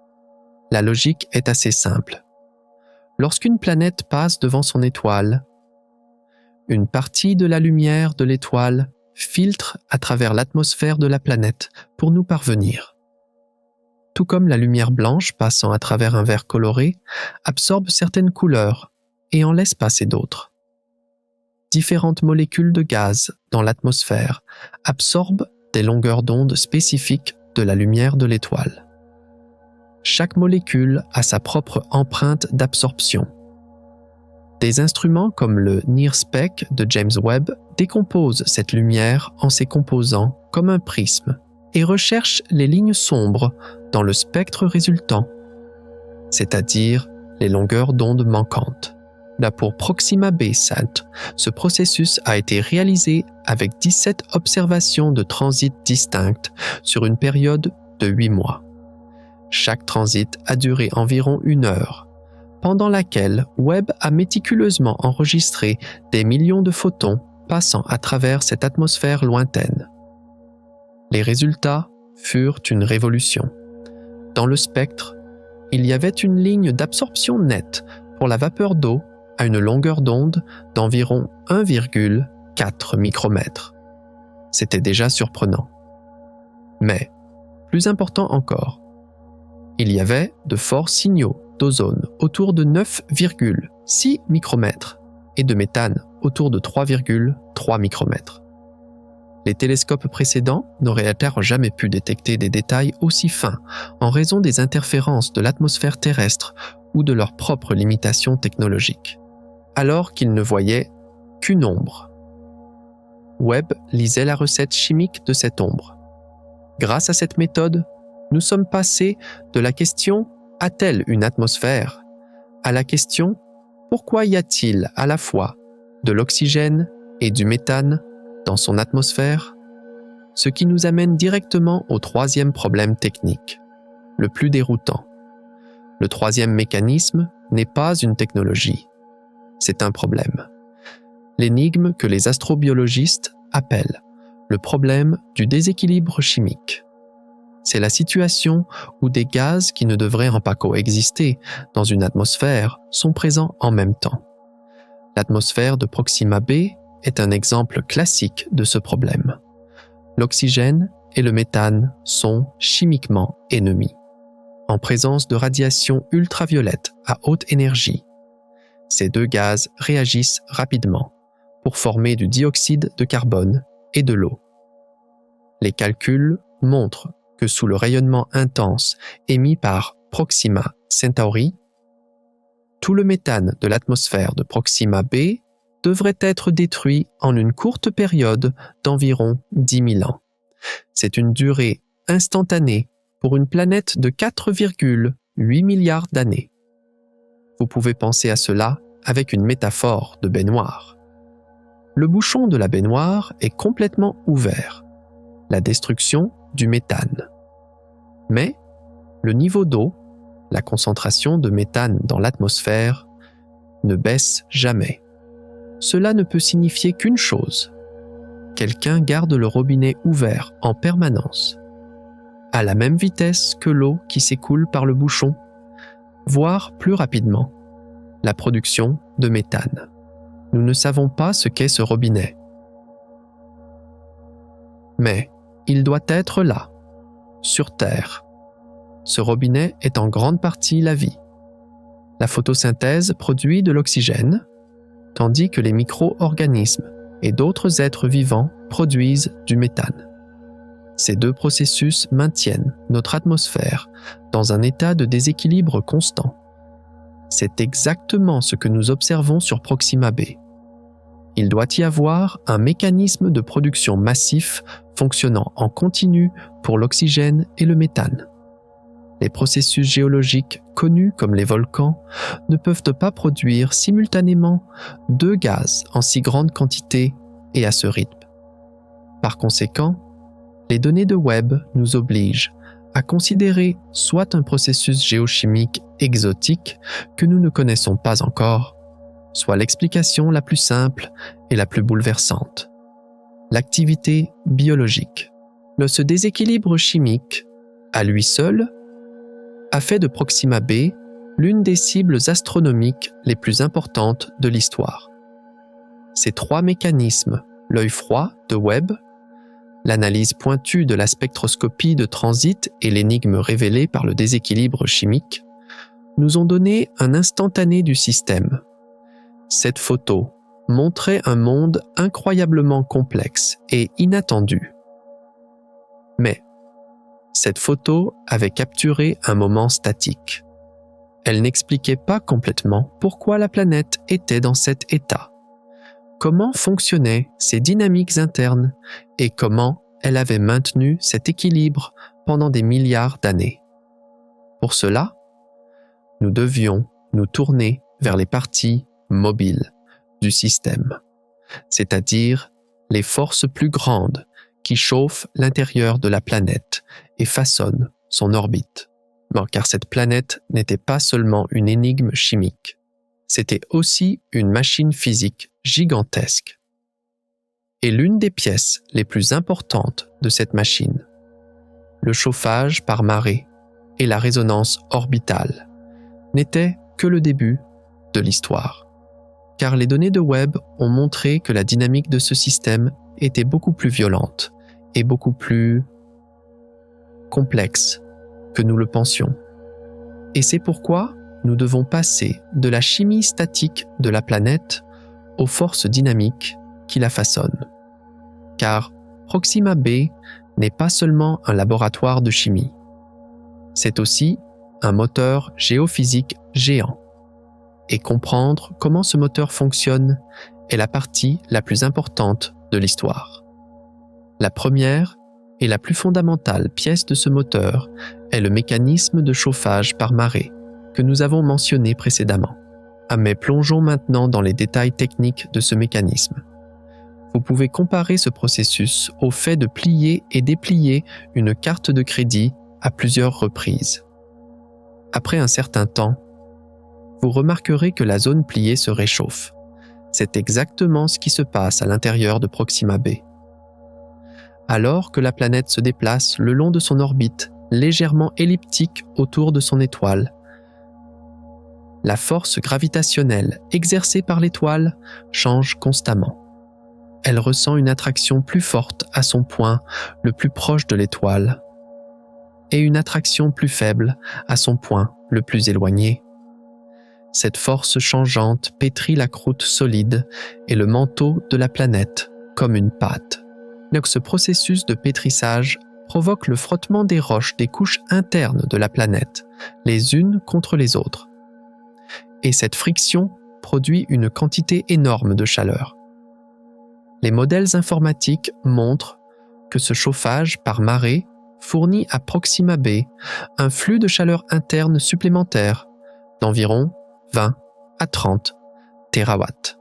La logique est assez simple. Lorsqu'une planète passe devant son étoile, une partie de la lumière de l'étoile filtre à travers l'atmosphère de la planète pour nous parvenir. Tout comme la lumière blanche passant à travers un verre coloré absorbe certaines couleurs et en laisse passer d'autres. Différentes molécules de gaz dans l'atmosphère absorbent des longueurs d'onde spécifiques de la lumière de l'étoile. Chaque molécule a sa propre empreinte d'absorption. Des instruments comme le NIRSPEC de James Webb décomposent cette lumière en ses composants comme un prisme et recherchent les lignes sombres dans le spectre résultant, c'est-à-dire les longueurs d'onde manquantes. Là pour Proxima b-SAT, ce processus a été réalisé avec 17 observations de transit distinctes sur une période de 8 mois. Chaque transit a duré environ 1 heure, pendant laquelle Webb a méticuleusement enregistré des millions de photons passant à travers cette atmosphère lointaine. Les résultats furent une révolution. Dans le spectre, il y avait une ligne d'absorption nette pour la vapeur d'eau à une longueur d'onde d'environ 1,4 micromètres. C'était déjà surprenant. Mais, plus important encore, il y avait de forts signaux d'ozone autour de 9,6 micromètres et de méthane autour de 3,3 micromètres. Les télescopes précédents n'auraient jamais pu détecter des détails aussi fins en raison des interférences de l'atmosphère terrestre ou de leurs propres limitations technologiques, alors qu'ils ne voyaient qu'une ombre. Webb lisait la recette chimique de cette ombre. Grâce à cette méthode, nous sommes passés de la question « a-t-elle une atmosphère ?» à la question « pourquoi y a-t-il à la fois de l'oxygène et du méthane dans son atmosphère ?» Ce qui nous amène directement au troisième problème technique, le plus déroutant. Le troisième mécanisme n'est pas une technologie, c'est un problème. L'énigme que les astrobiologistes appellent le problème du déséquilibre chimique. C'est la situation où des gaz qui ne devraient pas coexister dans une atmosphère sont présents en même temps. L'atmosphère de Proxima b est un exemple classique de ce problème. L'oxygène et le méthane sont chimiquement ennemis. En présence de radiations ultraviolettes à haute énergie, ces deux gaz réagissent rapidement pour former du dioxyde de carbone et de l'eau. Les calculs montrent que sous le rayonnement intense émis par Proxima Centauri, tout le méthane de l'atmosphère de Proxima b devrait être détruit en une courte période d'environ 10 000 ans. C'est une durée instantanée pour une planète de 4,8 milliards d'années. Vous pouvez penser à cela avec une métaphore de baignoire. Le bouchon de la baignoire est complètement ouvert, la destruction du méthane. Mais le niveau d'eau, la concentration de méthane dans l'atmosphère, ne baisse jamais. Cela ne peut signifier qu'une chose. Quelqu'un garde le robinet ouvert en permanence, à la même vitesse que l'eau qui s'écoule par le bouchon, voire plus rapidement, la production de méthane. Nous ne savons pas ce qu'est ce robinet. Mais il doit être là, sur Terre. Ce robinet est en grande partie la vie. La photosynthèse produit de l'oxygène, tandis que les micro-organismes et d'autres êtres vivants produisent du méthane. Ces deux processus maintiennent notre atmosphère dans un état de déséquilibre constant. C'est exactement ce que nous observons sur Proxima b. Il doit y avoir un mécanisme de production massif fonctionnant en continu pour l'oxygène et le méthane. Les processus géologiques connus comme les volcans ne peuvent pas produire simultanément deux gaz en si grande quantité et à ce rythme. Par conséquent, les données de Webb nous obligent à considérer soit un processus géochimique exotique que nous ne connaissons pas encore, soit l'explication la plus simple et la plus bouleversante, l'activité biologique. Ce déséquilibre chimique, à lui seul, a fait de Proxima b l'une des cibles astronomiques les plus importantes de l'histoire. Ces trois mécanismes, l'œil froid de Webb, L'analyse pointue de la spectroscopie de transit et l'énigme révélée par le déséquilibre chimique nous ont donné un instantané du système. Cette photo montrait un monde incroyablement complexe et inattendu. Mais cette photo avait capturé un moment statique. Elle n'expliquait pas complètement pourquoi la planète était dans cet état, comment fonctionnaient ses dynamiques internes et comment elle avait maintenu cet équilibre pendant des milliards d'années. Pour cela, nous devions nous tourner vers les parties mobiles du système, c'est-à-dire les forces plus grandes qui chauffent l'intérieur de la planète et façonnent son orbite. Bon, car cette planète n'était pas seulement une énigme chimique, c'était aussi une machine physique gigantesque. Et l'une des pièces les plus importantes de cette machine, le chauffage par marée et la résonance orbitale, n'était que le début de l'histoire. Car les données de Webb ont montré que la dynamique de ce système était beaucoup plus violente et beaucoup plus complexe que nous le pensions. Et c'est pourquoi nous devons passer de la chimie statique de la planète aux forces dynamiques qui la façonnent. Car Proxima b n'est pas seulement un laboratoire de chimie, c'est aussi un moteur géophysique géant. Et comprendre comment ce moteur fonctionne est la partie la plus importante de l'histoire. La première et la plus fondamentale pièce de ce moteur est le mécanisme de chauffage par marée que nous avons mentionné précédemment. Mais plongeons maintenant dans les détails techniques de ce mécanisme. Vous pouvez comparer ce processus au fait de plier et déplier une carte de crédit à plusieurs reprises. Après un certain temps, vous remarquerez que la zone pliée se réchauffe. C'est exactement ce qui se passe à l'intérieur de Proxima b. Alors que la planète se déplace le long de son orbite, légèrement elliptique autour de son étoile, la force gravitationnelle exercée par l'étoile change constamment. Elle ressent une attraction plus forte à son point le plus proche de l'étoile et une attraction plus faible à son point le plus éloigné. Cette force changeante pétrit la croûte solide et le manteau de la planète comme une pâte. Donc ce processus de pétrissage provoque le frottement des roches des couches internes de la planète, les unes contre les autres. Et cette friction produit une quantité énorme de chaleur. Les modèles informatiques montrent que ce chauffage par marée fournit à Proxima b un flux de chaleur interne supplémentaire d'environ 20 à 30 térawatts.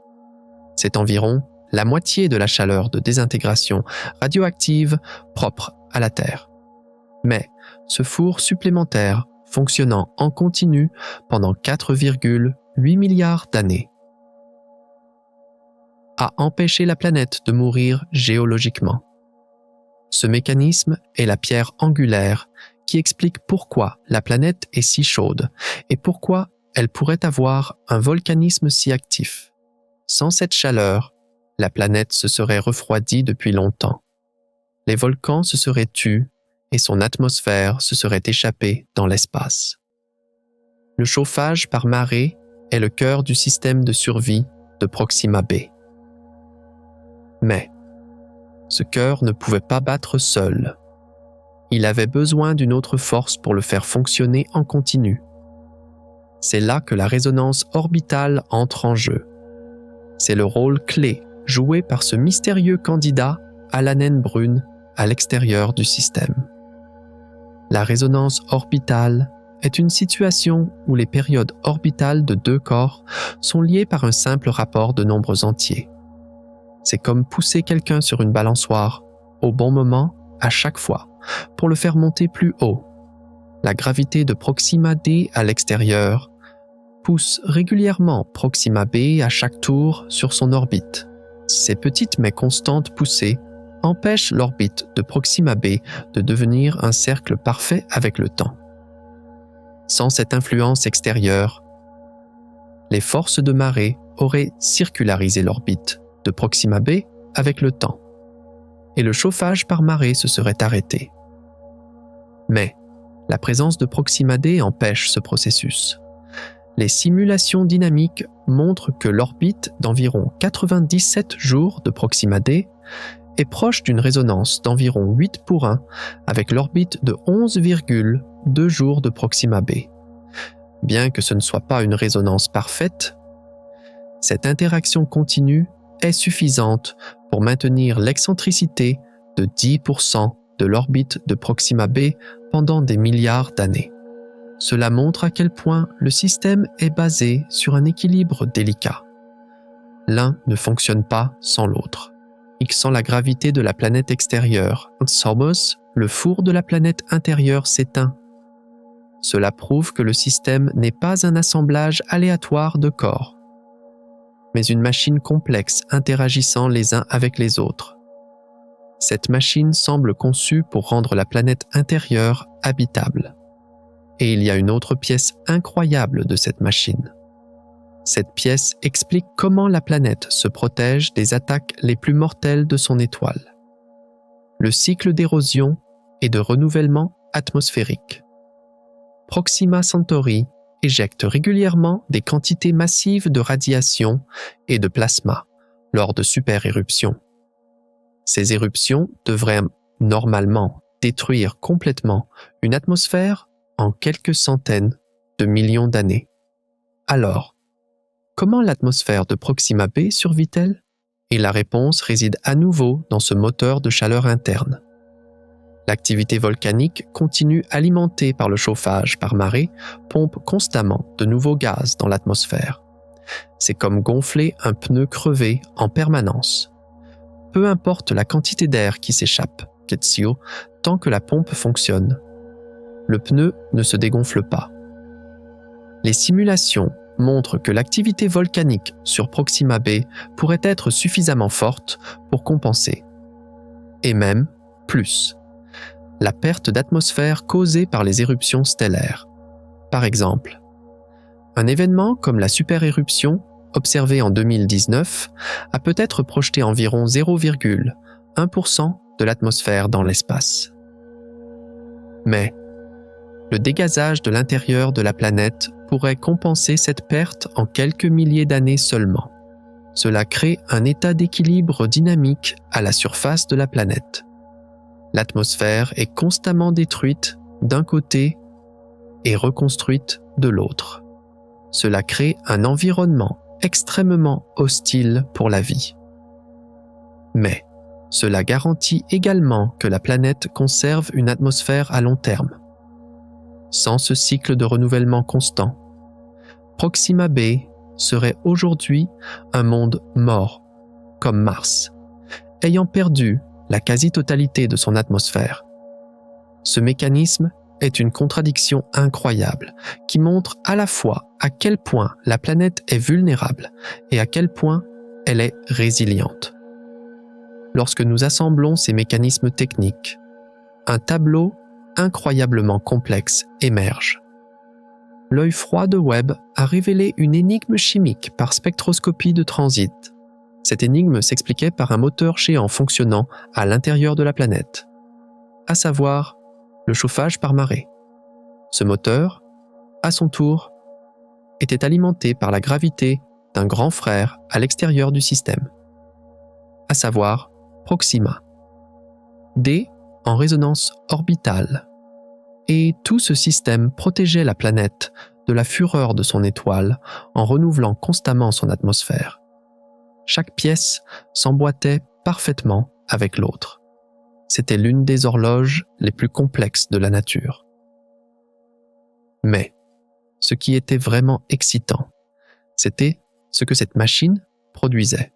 C'est environ la moitié de la chaleur de désintégration radioactive propre à la Terre. Mais ce four supplémentaire fonctionnant en continu pendant 4,8 milliards d'années a empêché la planète de mourir géologiquement. Ce mécanisme est la pierre angulaire qui explique pourquoi la planète est si chaude et pourquoi elle pourrait avoir un volcanisme si actif. Sans cette chaleur, la planète se serait refroidie depuis longtemps. Les volcans se seraient tus et son atmosphère se serait échappée dans l'espace. Le chauffage par marée est le cœur du système de survie de Proxima b. Mais ce cœur ne pouvait pas battre seul. Il avait besoin d'une autre force pour le faire fonctionner en continu. C'est là que la résonance orbitale entre en jeu. C'est le rôle clé joué par ce mystérieux candidat à la naine brune à l'extérieur du système. La résonance orbitale est une situation où les périodes orbitales de deux corps sont liées par un simple rapport de nombres entiers. C'est comme pousser quelqu'un sur une balançoire, au bon moment, à chaque fois, pour le faire monter plus haut. La gravité de Proxima d à l'extérieur pousse régulièrement Proxima b à chaque tour sur son orbite. Ces petites mais constantes poussées empêchent l'orbite de Proxima b de devenir un cercle parfait avec le temps. Sans cette influence extérieure, les forces de marée auraient circularisé l'orbite de Proxima b avec le temps. et le chauffage par marée se serait arrêté. Mais la présence de Proxima d empêche ce processus. Les simulations dynamiques montrent que l'orbite d'environ 97 jours de Proxima d est proche d'une résonance d'environ 8:1 avec l'orbite de 11,2 jours de Proxima b. Bien que ce ne soit pas une résonance parfaite, cette interaction continue est suffisante pour maintenir l'excentricité de 10% de l'orbite de Proxima b pendant des milliards d'années. Cela montre à quel point le système est basé sur un équilibre délicat. L'un ne fonctionne pas sans l'autre. Sans la gravité de la planète extérieure, Somos, le four de la planète intérieure s'éteint. Cela prouve que le système n'est pas un assemblage aléatoire de corps, mais une machine complexe interagissant les uns avec les autres. Cette machine semble conçue pour rendre la planète intérieure habitable. Et il y a une autre pièce incroyable de cette machine. Cette pièce explique comment la planète se protège des attaques les plus mortelles de son étoile. Le cycle d'érosion et de renouvellement atmosphérique. Proxima Centauri éjecte régulièrement des quantités massives de radiation et de plasma lors de super-éruptions. Ces éruptions devraient normalement détruire complètement une atmosphère en quelques centaines de millions d'années. Alors, comment l'atmosphère de Proxima b survit-elle? Et la réponse réside à nouveau dans ce moteur de chaleur interne. L'activité volcanique continue alimentée par le chauffage par marée pompe constamment de nouveaux gaz dans l'atmosphère. C'est comme gonfler un pneu crevé en permanence. Peu importe la quantité d'air qui s'échappe, Ketsio, tant que la pompe fonctionne. Le pneu ne se dégonfle pas. Les simulations montrent que l'activité volcanique sur Proxima b pourrait être suffisamment forte pour compenser. Et même plus. La perte d'atmosphère causée par les éruptions stellaires. Par exemple, un événement comme la super-éruption, observée en 2019, a peut-être projeté environ 0,1% de l'atmosphère dans l'espace. Mais le dégazage de l'intérieur de la planète pourrait compenser cette perte en quelques milliers d'années seulement. Cela crée un état d'équilibre dynamique à la surface de la planète. L'atmosphère est constamment détruite d'un côté et reconstruite de l'autre. Cela crée un environnement extrêmement hostile pour la vie. Mais cela garantit également que la planète conserve une atmosphère à long terme. Sans ce cycle de renouvellement constant, Proxima b serait aujourd'hui un monde mort, comme Mars, ayant perdu la quasi-totalité de son atmosphère. Ce mécanisme est une contradiction incroyable qui montre à la fois à quel point la planète est vulnérable et à quel point elle est résiliente. Lorsque nous assemblons ces mécanismes techniques, un tableau incroyablement complexe émerge. L'œil froid de Webb a révélé une énigme chimique par spectroscopie de transit. Cette énigme s'expliquait par un moteur géant fonctionnant à l'intérieur de la planète, à savoir le chauffage par marée. Ce moteur, à son tour, était alimenté par la gravité d'un grand frère à l'extérieur du système, à savoir Proxima. D en résonance orbitale. Et tout ce système protégeait la planète de la fureur de son étoile en renouvelant constamment son atmosphère. Chaque pièce s'emboîtait parfaitement avec l'autre. C'était l'une des horloges les plus complexes de la nature. Mais ce qui était vraiment excitant, c'était ce que cette machine produisait.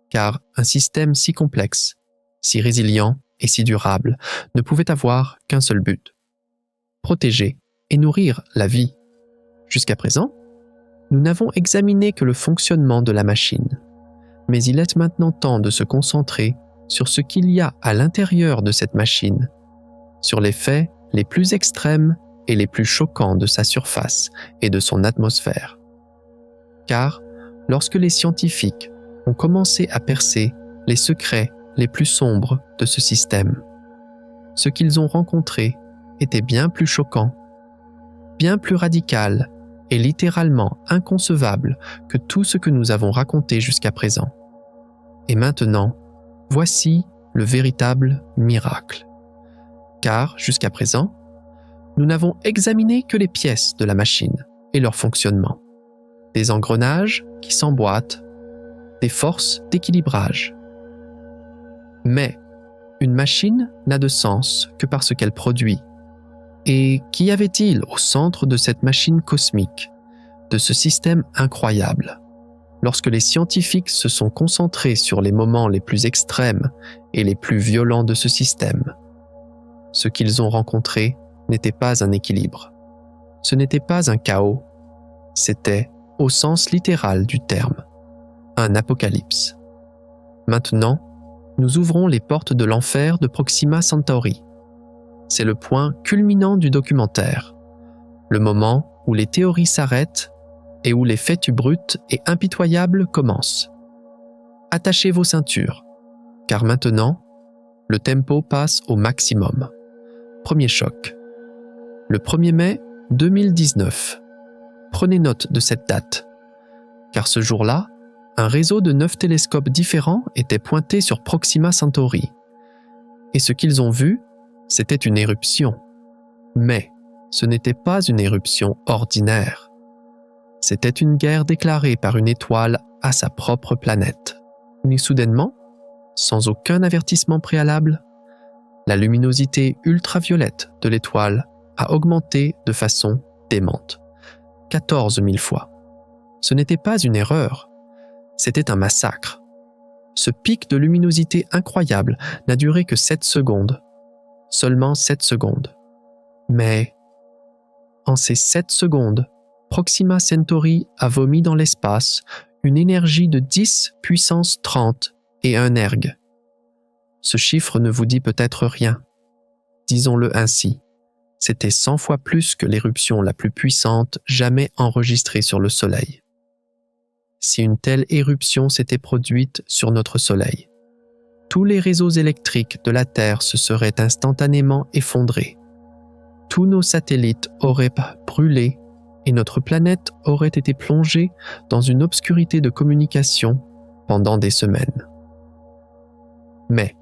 Car un système si complexe, si résilient et si durable ne pouvait avoir qu'un seul but: protéger et nourrir la vie. Jusqu'à présent, nous n'avons examiné que le fonctionnement de la machine. Mais il est maintenant temps de se concentrer sur ce qu'il y a à l'intérieur de cette machine, sur les faits les plus extrêmes et les plus choquants de sa surface et de son atmosphère. Car lorsque les scientifiques ont commencé à percer les secrets les plus sombres de ce système. Ce qu'ils ont rencontré était bien plus choquant, bien plus radical et littéralement inconcevable que tout ce que nous avons raconté jusqu'à présent. Et maintenant, voici le véritable miracle. Car, jusqu'à présent, nous n'avons examiné que les pièces de la machine et leur fonctionnement. Des engrenages qui s'emboîtent, des forces d'équilibrage. Mais une machine n'a de sens que par ce qu'elle produit. Et qu'y avait-il au centre de cette machine cosmique, de ce système incroyable? Lorsque les scientifiques se sont concentrés sur les moments les plus extrêmes et les plus violents de ce système, ce qu'ils ont rencontré n'était pas un équilibre. Ce n'était pas un chaos, c'était, au sens littéral du terme, un apocalypse. Maintenant, nous ouvrons les portes de l'enfer de Proxima Centauri. C'est le point culminant du documentaire, le moment où les théories s'arrêtent et où les faits bruts et impitoyables commencent. Attachez vos ceintures, car maintenant, le tempo passe au maximum. Premier choc. Le 1er mai 2019. Prenez note de cette date, car ce jour-là, un réseau de 9 télescopes différents était pointé sur Proxima Centauri. Et ce qu'ils ont vu, c'était une éruption. Mais ce n'était pas une éruption ordinaire. C'était une guerre déclarée par une étoile à sa propre planète. Mais soudainement, sans aucun avertissement préalable, la luminosité ultraviolette de l'étoile a augmenté de façon démente. 14 000 fois. Ce n'était pas une erreur, c'était un massacre. Ce pic de luminosité incroyable n'a duré que 7 secondes. Seulement 7 secondes. Mais, en ces 7 secondes, Proxima Centauri a vomi dans l'espace une énergie de 10 puissance 30 et un erg. Ce chiffre ne vous dit peut-être rien. Disons-le ainsi, c'était 100 fois plus que l'éruption la plus puissante jamais enregistrée sur le Soleil. Si une telle éruption s'était produite sur notre Soleil, tous les réseaux électriques de la Terre se seraient instantanément effondrés. Tous nos satellites auraient brûlé et notre planète aurait été plongée dans une obscurité de communication pendant des semaines. Mais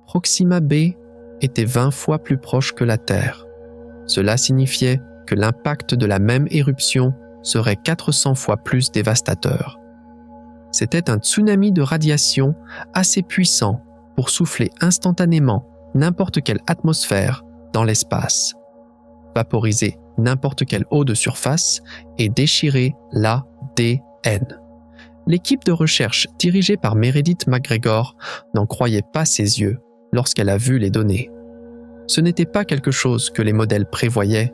Proxima b était 20 fois plus proche que la Terre. Cela signifiait que l'impact de la même éruption serait 400 fois plus dévastateur. C'était un tsunami de radiation assez puissant pour souffler instantanément n'importe quelle atmosphère dans l'espace, vaporiser n'importe quelle eau de surface et déchirer l'ADN. L'équipe de recherche dirigée par Meredith McGregor n'en croyait pas ses yeux lorsqu'elle a vu les données. Ce n'était pas quelque chose que les modèles prévoyaient,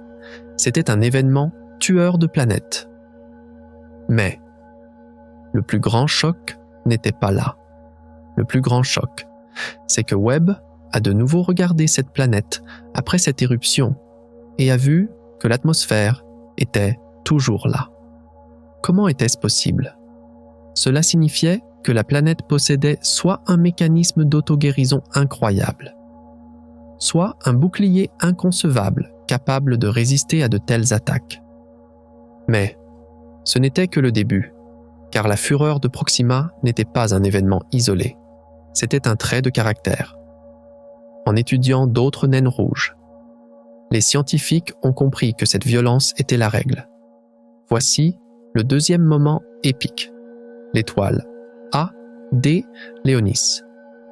c'était un événement tueur de planètes. Mais le plus grand choc n'était pas là. Le plus grand choc, c'est que Webb a de nouveau regardé cette planète après cette éruption et a vu que l'atmosphère était toujours là. Comment était-ce possible? Cela signifiait que la planète possédait soit un mécanisme d'auto-guérison incroyable, soit un bouclier inconcevable capable de résister à de telles attaques. Mais ce n'était que le début, car la fureur de Proxima n'était pas un événement isolé, c'était un trait de caractère. En étudiant d'autres naines rouges, les scientifiques ont compris que cette violence était la règle. Voici le deuxième moment épique, l'étoile A-D Léonis,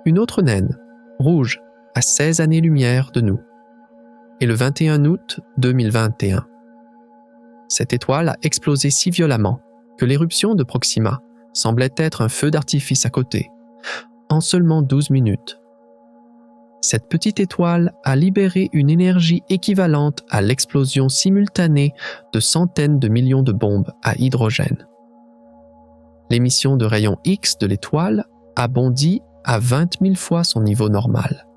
une autre naine, rouge, à 16 années-lumière de nous, et le 21 août 2021. Cette étoile a explosé si violemment que l'éruption de Proxima semblait être un feu d'artifice à côté, en seulement 12 minutes. Cette petite étoile a libéré une énergie équivalente à l'explosion simultanée de centaines de millions de bombes à hydrogène. L'émission de rayons X de l'étoile a bondi à 20 000 fois son niveau normal.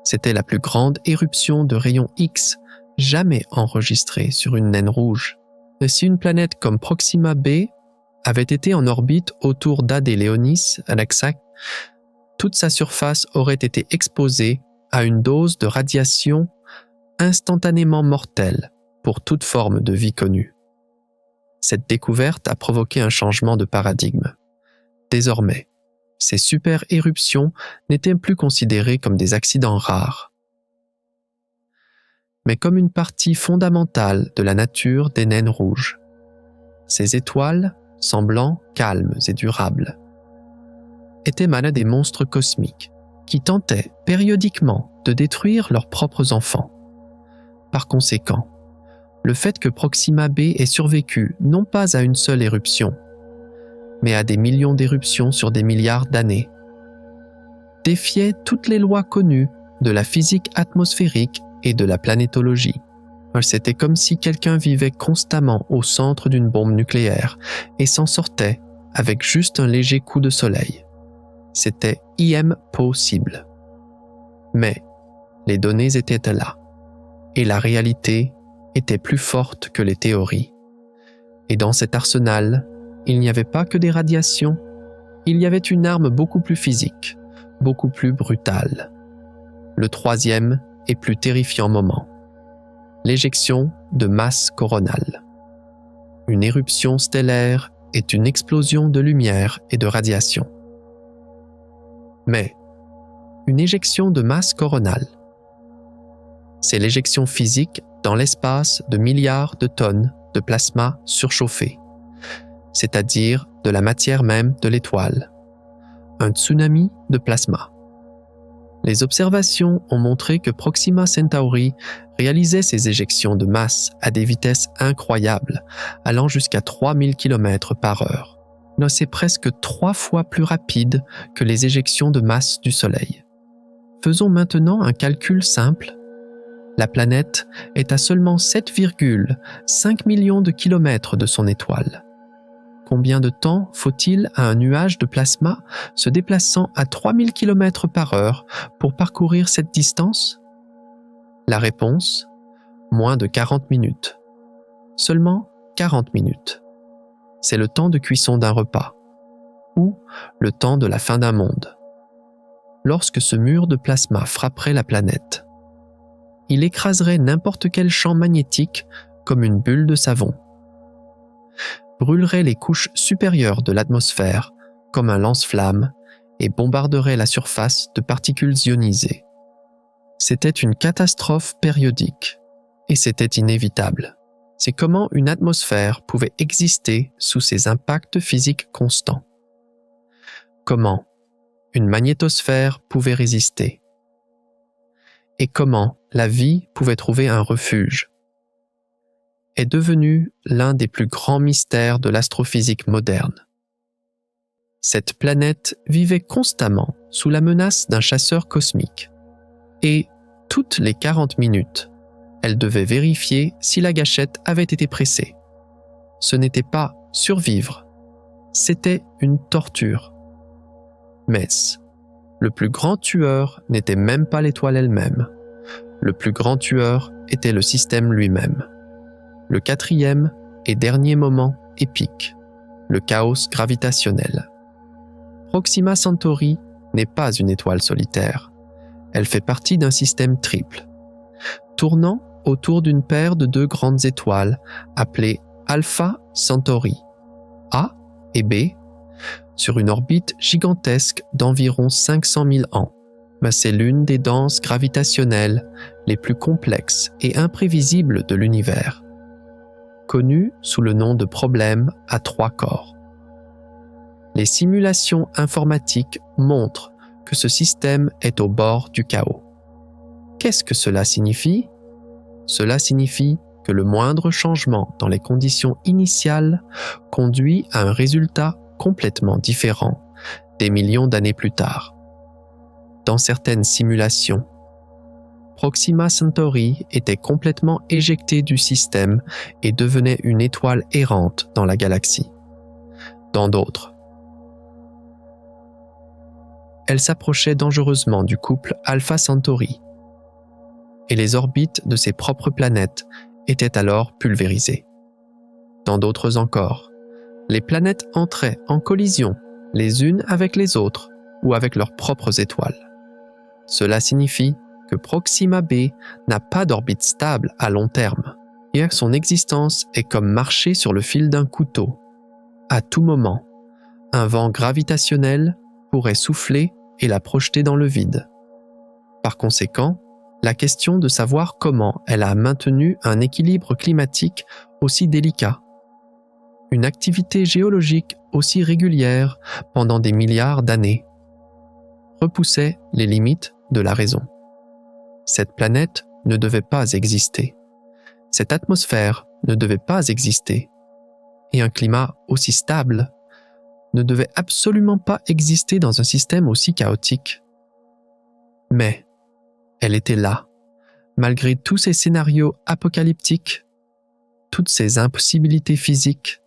C'était la plus grande éruption de rayons X jamais enregistrée sur une naine rouge. Et si une planète comme Proxima b avait été en orbite autour d'AD Léonis, Alexa, toute sa surface aurait été exposée à une dose de radiation instantanément mortelle pour toute forme de vie connue. Cette découverte a provoqué un changement de paradigme. Désormais, ces super-éruptions n'étaient plus considérées comme des accidents rares, mais comme une partie fondamentale de la nature des naines rouges. Ces étoiles, semblant calmes et durables, étaient malades des monstres cosmiques qui tentaient périodiquement de détruire leurs propres enfants. Par conséquent, le fait que Proxima b ait survécu non pas à une seule éruption, mais à des millions d'éruptions sur des milliards d'années, défiait toutes les lois connues de la physique atmosphérique et de la planétologie. C'était comme si quelqu'un vivait constamment au centre d'une bombe nucléaire et s'en sortait avec juste un léger coup de soleil. C'était impossible. Mais les données étaient là, et la réalité était plus forte que les théories. Et dans cet arsenal, il n'y avait pas que des radiations, il y avait une arme beaucoup plus physique, beaucoup plus brutale. Le troisième et plus terrifiant moment. L'éjection de masse coronale. Une éruption stellaire est une explosion de lumière et de radiation. Mais une éjection de masse coronale, c'est l'éjection physique dans l'espace de milliards de tonnes de plasma surchauffé, c'est-à-dire de la matière même de l'étoile. Un tsunami de plasma. Les observations ont montré que Proxima Centauri réalisait ces éjections de masse à des vitesses incroyables, allant jusqu'à 3000 km/h. C'est presque 3 fois plus rapide que les éjections de masse du Soleil. Faisons maintenant un calcul simple. La planète est à seulement 7,5 millions de kilomètres de son étoile. Combien de temps faut-il à un nuage de plasma se déplaçant à 3000 km/h pour parcourir cette distance? La réponse, moins de 40 minutes. Seulement 40 minutes. C'est le temps de cuisson d'un repas, ou le temps de la fin d'un monde. Lorsque ce mur de plasma frapperait la planète, il écraserait n'importe quel champ magnétique comme une bulle de savon, brûlerait les couches supérieures de l'atmosphère comme un lance-flamme et bombarderait la surface de particules ionisées. C'était une catastrophe périodique, et c'était inévitable. C'est comment une atmosphère pouvait exister sous ces impacts physiques constants. Comment une magnétosphère pouvait résister. Et comment la vie pouvait trouver un refuge. Est devenu l'un des plus grands mystères de l'astrophysique moderne. Cette planète vivait constamment sous la menace d'un chasseur cosmique. Et toutes les 40 minutes, elle devait vérifier si la gâchette avait été pressée. Ce n'était pas survivre, c'était une torture. Mais le plus grand tueur n'était même pas l'étoile elle-même. Le plus grand tueur était le système lui-même. Le quatrième et dernier moment épique, le chaos gravitationnel. Proxima Centauri n'est pas une étoile solitaire. Elle fait partie d'un système triple, tournant autour d'une paire de 2 grandes étoiles appelées Alpha Centauri, A et B, sur une orbite gigantesque d'environ 500 000 ans. C'est l'une des danses gravitationnelles les plus complexes et imprévisibles de l'univers, connue sous le nom de problème à 3 corps. Les simulations informatiques montrent que ce système est au bord du chaos. Qu'est-ce que cela signifie? Cela signifie que le moindre changement dans les conditions initiales conduit à un résultat complètement différent des millions d'années plus tard. Dans certaines simulations, Proxima Centauri était complètement éjectée du système et devenait une étoile errante dans la galaxie. Dans d'autres, elle s'approchait dangereusement du couple Alpha Centauri, et les orbites de ses propres planètes étaient alors pulvérisées. Dans d'autres encore, les planètes entraient en collision les unes avec les autres ou avec leurs propres étoiles. Cela signifie que Proxima b n'a pas d'orbite stable à long terme et son existence est comme marcher sur le fil d'un couteau. À tout moment, un vent gravitationnel pourrait souffler et la projeter dans le vide. Par conséquent, la question de savoir comment elle a maintenu un équilibre climatique aussi délicat, une activité géologique aussi régulière pendant des milliards d'années, repoussait les limites de la raison. Cette planète ne devait pas exister. Cette atmosphère ne devait pas exister. Et un climat aussi stable ne devait absolument pas exister dans un système aussi chaotique. Mais elle était là, malgré tous ces scénarios apocalyptiques, toutes ces impossibilités physiques.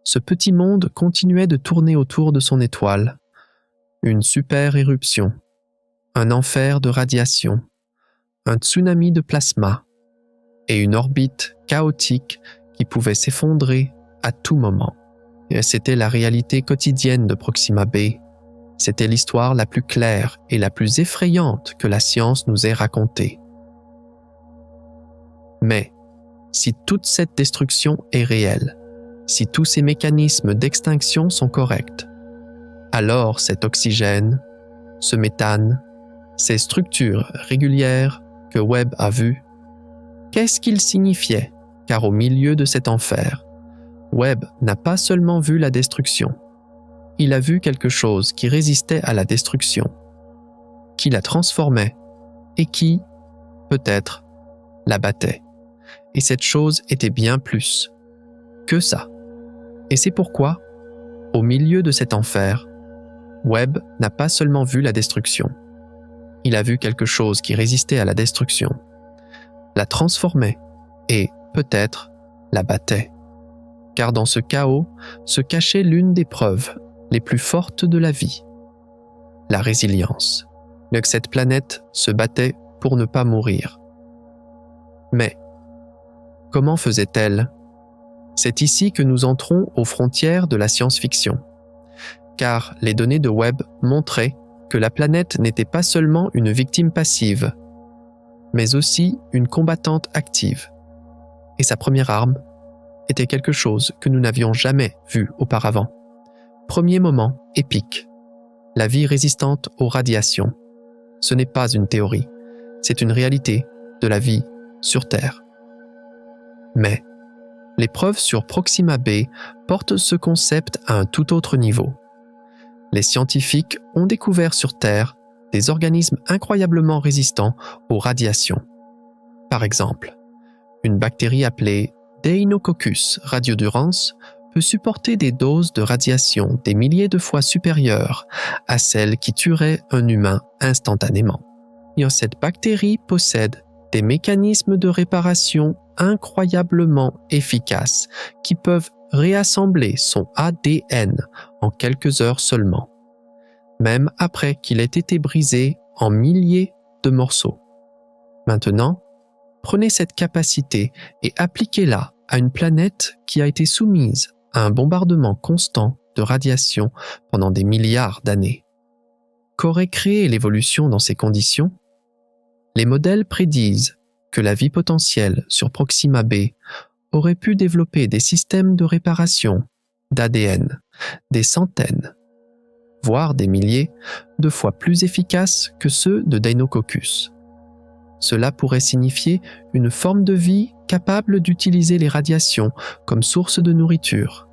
Ce petit monde continuait de tourner autour de son étoile. Une super éruption, un enfer de radiation, un tsunami de plasma et une orbite chaotique qui pouvait s'effondrer à tout moment. Et c'était la réalité quotidienne de Proxima b. C'était l'histoire la plus claire et la plus effrayante que la science nous ait racontée. Mais, si toute cette destruction est réelle, si tous ces mécanismes d'extinction sont corrects, alors cet oxygène, ce méthane, ces structures régulières que Webb a vues, qu'est-ce qu'ils signifiaient? Car au milieu de cet enfer, Webb n'a pas seulement vu la destruction, il a vu quelque chose qui résistait à la destruction, qui la transformait et qui, peut-être, la battait. Et cette chose était bien plus que ça. Et c'est pourquoi, au milieu de cet enfer, Webb n'a pas seulement vu la destruction. Il a vu quelque chose qui résistait à la destruction, la transformait et, peut-être, la battait. Car dans ce chaos se cachait l'une des preuves les plus fortes de la vie, la résilience. Que cette planète se battait pour ne pas mourir. Mais, comment faisait-elle? C'est ici que nous entrons aux frontières de la science-fiction. Car les données de Webb montraient que la planète n'était pas seulement une victime passive, mais aussi une combattante active. Et sa première arme était quelque chose que nous n'avions jamais vu auparavant. Premier moment épique. La vie résistante aux radiations. Ce n'est pas une théorie, c'est une réalité de la vie sur Terre. Mais les preuves sur Proxima b portent ce concept à un tout autre niveau. Les scientifiques ont découvert sur Terre des organismes incroyablement résistants aux radiations. Par exemple, une bactérie appelée Deinococcus radiodurans peut supporter des doses de radiation des milliers de fois supérieures à celles qui tueraient un humain instantanément. Et cette bactérie possède des mécanismes de réparation incroyablement efficaces qui peuvent réassembler son ADN en quelques heures seulement, même après qu'il ait été brisé en milliers de morceaux. Maintenant, prenez cette capacité et appliquez-la à une planète qui a été soumise à un bombardement constant de radiation pendant des milliards d'années. Qu'aurait créé l'évolution dans ces conditions? Les modèles prédisent que la vie potentielle sur Proxima b aurait pu développer des systèmes de réparation d'ADN, des centaines, voire des milliers de fois plus efficaces que ceux de Deinococcus. Cela pourrait signifier une forme de vie capable d'utiliser les radiations comme source de nourriture,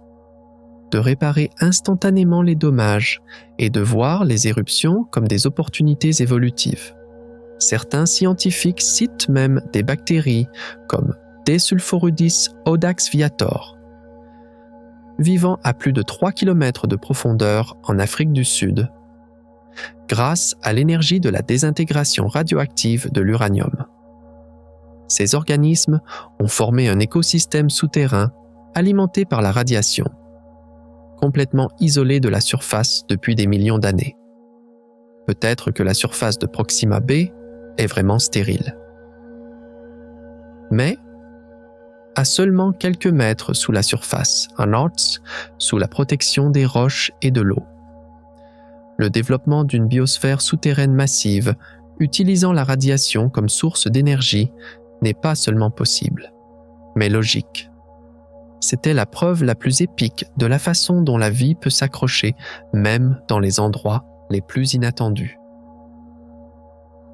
de réparer instantanément les dommages et de voir les éruptions comme des opportunités évolutives. Certains scientifiques citent même des bactéries comme Desulforudis audax viator, vivant à plus de 3 km de profondeur en Afrique du Sud, grâce à l'énergie de la désintégration radioactive de l'uranium. Ces organismes ont formé un écosystème souterrain alimenté par la radiation, complètement isolé de la surface depuis des millions d'années. Peut-être que la surface de Proxima b est vraiment stérile. Mais, à seulement quelques mètres sous la surface, en Orts, sous la protection des roches et de l'eau, le développement d'une biosphère souterraine massive, utilisant la radiation comme source d'énergie, n'est pas seulement possible, mais logique. C'était la preuve la plus épique de la façon dont la vie peut s'accrocher même dans les endroits les plus inattendus.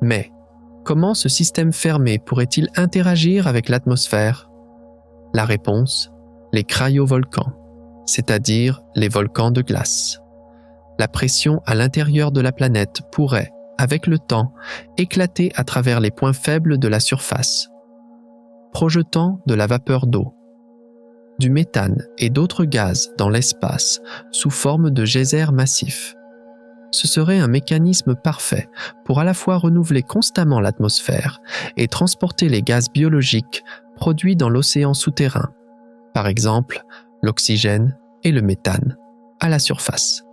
Mais comment ce système fermé pourrait-il interagir avec l'atmosphère? La réponse, les cryovolcans, c'est-à-dire les volcans de glace. La pression à l'intérieur de la planète pourrait, avec le temps, éclater à travers les points faibles de la surface, projetant de la vapeur d'eau, du méthane et d'autres gaz dans l'espace sous forme de geysers massifs. Ce serait un mécanisme parfait pour à la fois renouveler constamment l'atmosphère et transporter les gaz biologiques produits dans l'océan souterrain, par exemple l'oxygène et le méthane, à la surface.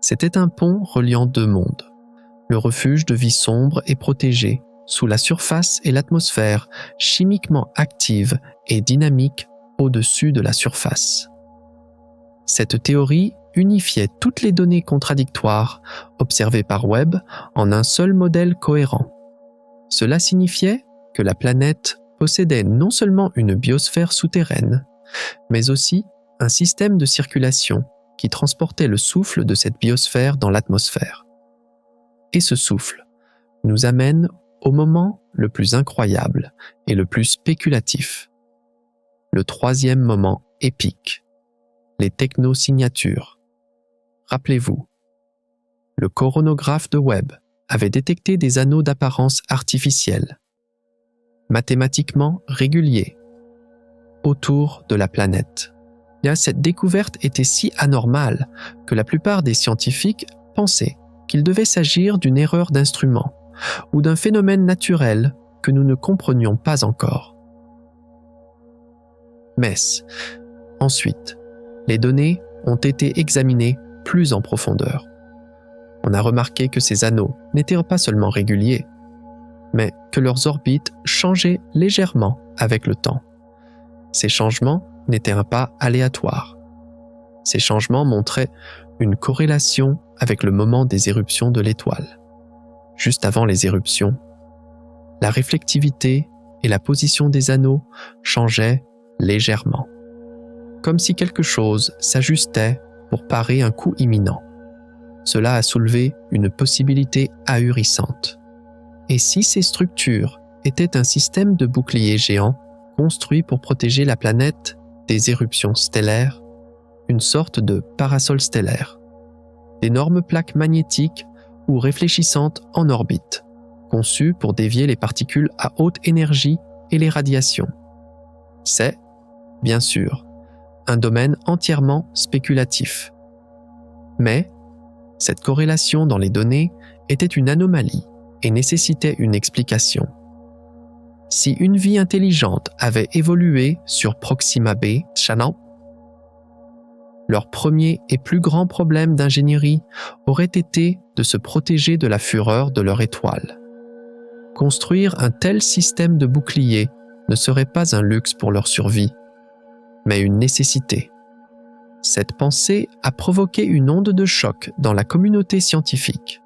C'était un pont reliant deux mondes. Le refuge de vie sombre et protégé, sous la surface et l'atmosphère, chimiquement active et dynamique au-dessus de la surface. Cette théorie unifiait toutes les données contradictoires observées par Webb en un seul modèle cohérent. Cela signifiait que la planète possédait non seulement une biosphère souterraine, mais aussi un système de circulation qui transportait le souffle de cette biosphère dans l'atmosphère. Et ce souffle nous amène au moment le plus incroyable et le plus spéculatif. Le troisième moment épique, les technosignatures. Rappelez-vous, le coronagraphe de Webb avait détecté des anneaux d'apparence artificielle, mathématiquement réguliers, autour de la planète. Cette découverte était si anormale que la plupart des scientifiques pensaient qu'il devait s'agir d'une erreur d'instrument ou d'un phénomène naturel que nous ne comprenions pas encore. Mais, ensuite, les données ont été examinées plus en profondeur. On a remarqué que ces anneaux n'étaient pas seulement réguliers, mais que leurs orbites changeaient légèrement avec le temps. Ces changements n'étaient pas aléatoires. Ces changements montraient une corrélation avec le moment des éruptions de l'étoile. Juste avant les éruptions, la réflectivité et la position des anneaux changeaient légèrement, comme si quelque chose s'ajustait pour parer un coup imminent. Cela a soulevé une possibilité ahurissante. Et si ces structures étaient un système de boucliers géants construit pour protéger la planète des éruptions stellaires, une sorte de parasol stellaire, d'énormes plaques magnétiques ou réfléchissantes en orbite, conçues pour dévier les particules à haute énergie et les radiations. C'est, bien sûr, un domaine entièrement spéculatif. Mais cette corrélation dans les données était une anomalie et nécessitait une explication. Si une vie intelligente avait évolué sur Proxima b, Channel, leur premier et plus grand problème d'ingénierie aurait été de se protéger de la fureur de leur étoile. Construire un tel système de bouclier ne serait pas un luxe pour leur survie, mais une nécessité. Cette pensée a provoqué une onde de choc dans la communauté scientifique.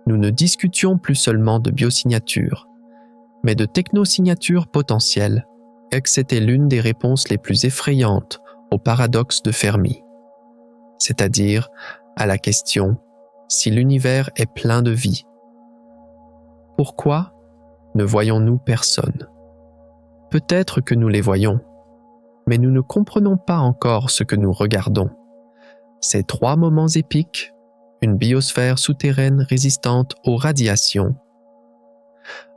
Nous ne discutions plus seulement de biosignatures, mais de technosignatures potentielles, et que c'était l'une des réponses les plus effrayantes au paradoxe de Fermi, c'est-à-dire à la question si l'univers est plein de vie. Pourquoi ne voyons-nous personne? Peut-être que nous les voyons, mais nous ne comprenons pas encore ce que nous regardons. Ces trois moments épiques, une biosphère souterraine résistante aux radiations,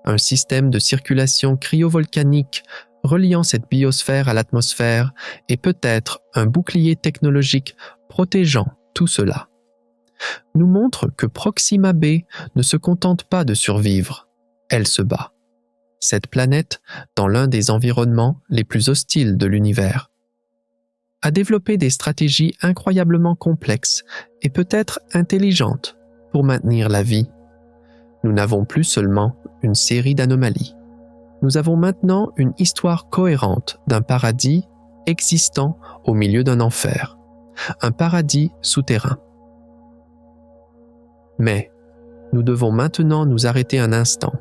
un système de circulation cryovolcanique reliant cette biosphère à l'atmosphère et peut-être un bouclier technologique protégeant tout cela, nous montrent que Proxima b ne se contente pas de survivre, elle se bat. Cette planète, dans l'un des environnements les plus hostiles de l'univers, a développé des stratégies incroyablement complexes et peut-être intelligentes pour maintenir la vie. Nous n'avons plus seulement une série d'anomalies. Nous avons maintenant une histoire cohérente d'un paradis existant au milieu d'un enfer, un paradis souterrain. Mais nous devons maintenant nous arrêter un instant,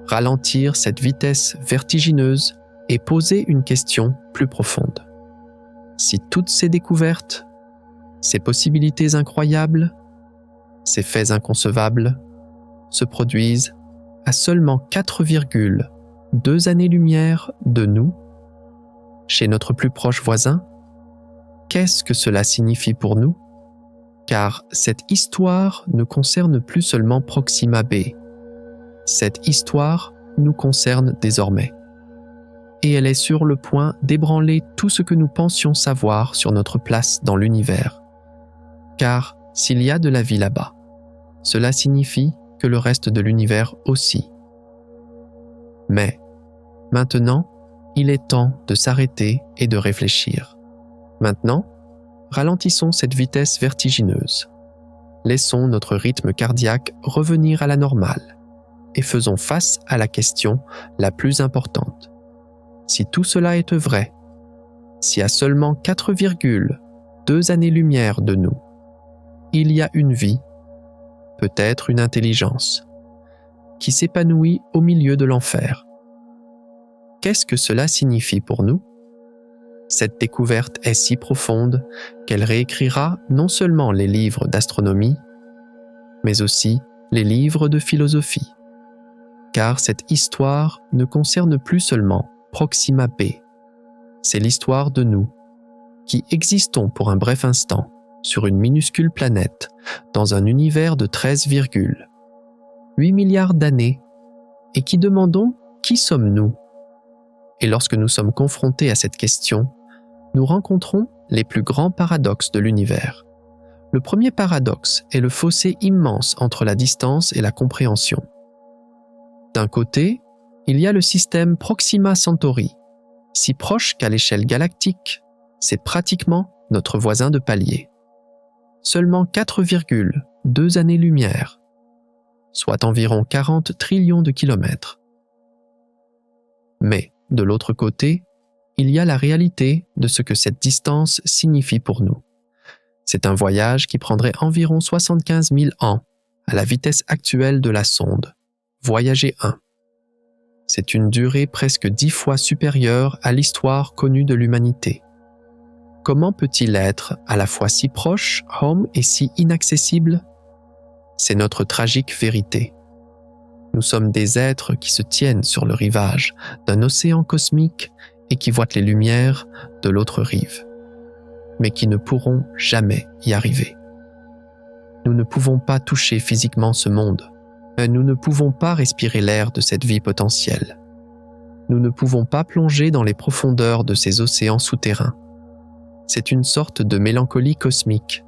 ralentir cette vitesse vertigineuse et poser une question plus profonde. Si toutes ces découvertes, ces possibilités incroyables, ces faits inconcevables se produisent à seulement 4,2 années-lumière de nous, chez notre plus proche voisin, qu'est-ce que cela signifie pour nous? Car cette histoire ne concerne plus seulement Proxima b. Cette histoire nous concerne désormais. Et elle est sur le point d'ébranler tout ce que nous pensions savoir sur notre place dans l'univers. Car s'il y a de la vie là-bas, cela signifie que le reste de l'univers aussi. Mais maintenant, il est temps de s'arrêter et de réfléchir. Maintenant, ralentissons cette vitesse vertigineuse. Laissons notre rythme cardiaque revenir à la normale et faisons face à la question la plus importante. Si tout cela est vrai, si à seulement 4,2 années-lumière de nous, il y a une vie, peut-être une intelligence, qui s'épanouit au milieu de l'enfer. Qu'est-ce que cela signifie pour nous? Cette découverte est si profonde qu'elle réécrira non seulement les livres d'astronomie, mais aussi les livres de philosophie. Car cette histoire ne concerne plus seulement Proxima b, c'est l'histoire de nous, qui existons pour un bref instant sur une minuscule planète dans un univers de 13,8 milliards d'années et qui demandons qui sommes-nous? Et lorsque nous sommes confrontés à cette question, nous rencontrons les plus grands paradoxes de l'univers. Le premier paradoxe est le fossé immense entre la distance et la compréhension. D'un côté, il y a le système Proxima Centauri, si proche qu'à l'échelle galactique, c'est pratiquement notre voisin de palier. Seulement 4,2 années-lumière, soit environ 40 trillions de kilomètres. Mais, de l'autre côté, il y a la réalité de ce que cette distance signifie pour nous. C'est un voyage qui prendrait environ 75 000 ans à la vitesse actuelle de la sonde, Voyager 1. C'est une durée presque 10 fois supérieure à l'histoire connue de l'humanité. Comment peut-il être à la fois si proche, home, et si inaccessible? C'est notre tragique vérité. Nous sommes des êtres qui se tiennent sur le rivage d'un océan cosmique et qui voient les lumières de l'autre rive, mais qui ne pourront jamais y arriver. Nous ne pouvons pas toucher physiquement ce monde. Nous ne pouvons pas respirer l'air de cette vie potentielle. Nous ne pouvons pas plonger dans les profondeurs de ces océans souterrains. C'est une sorte de mélancolie cosmique.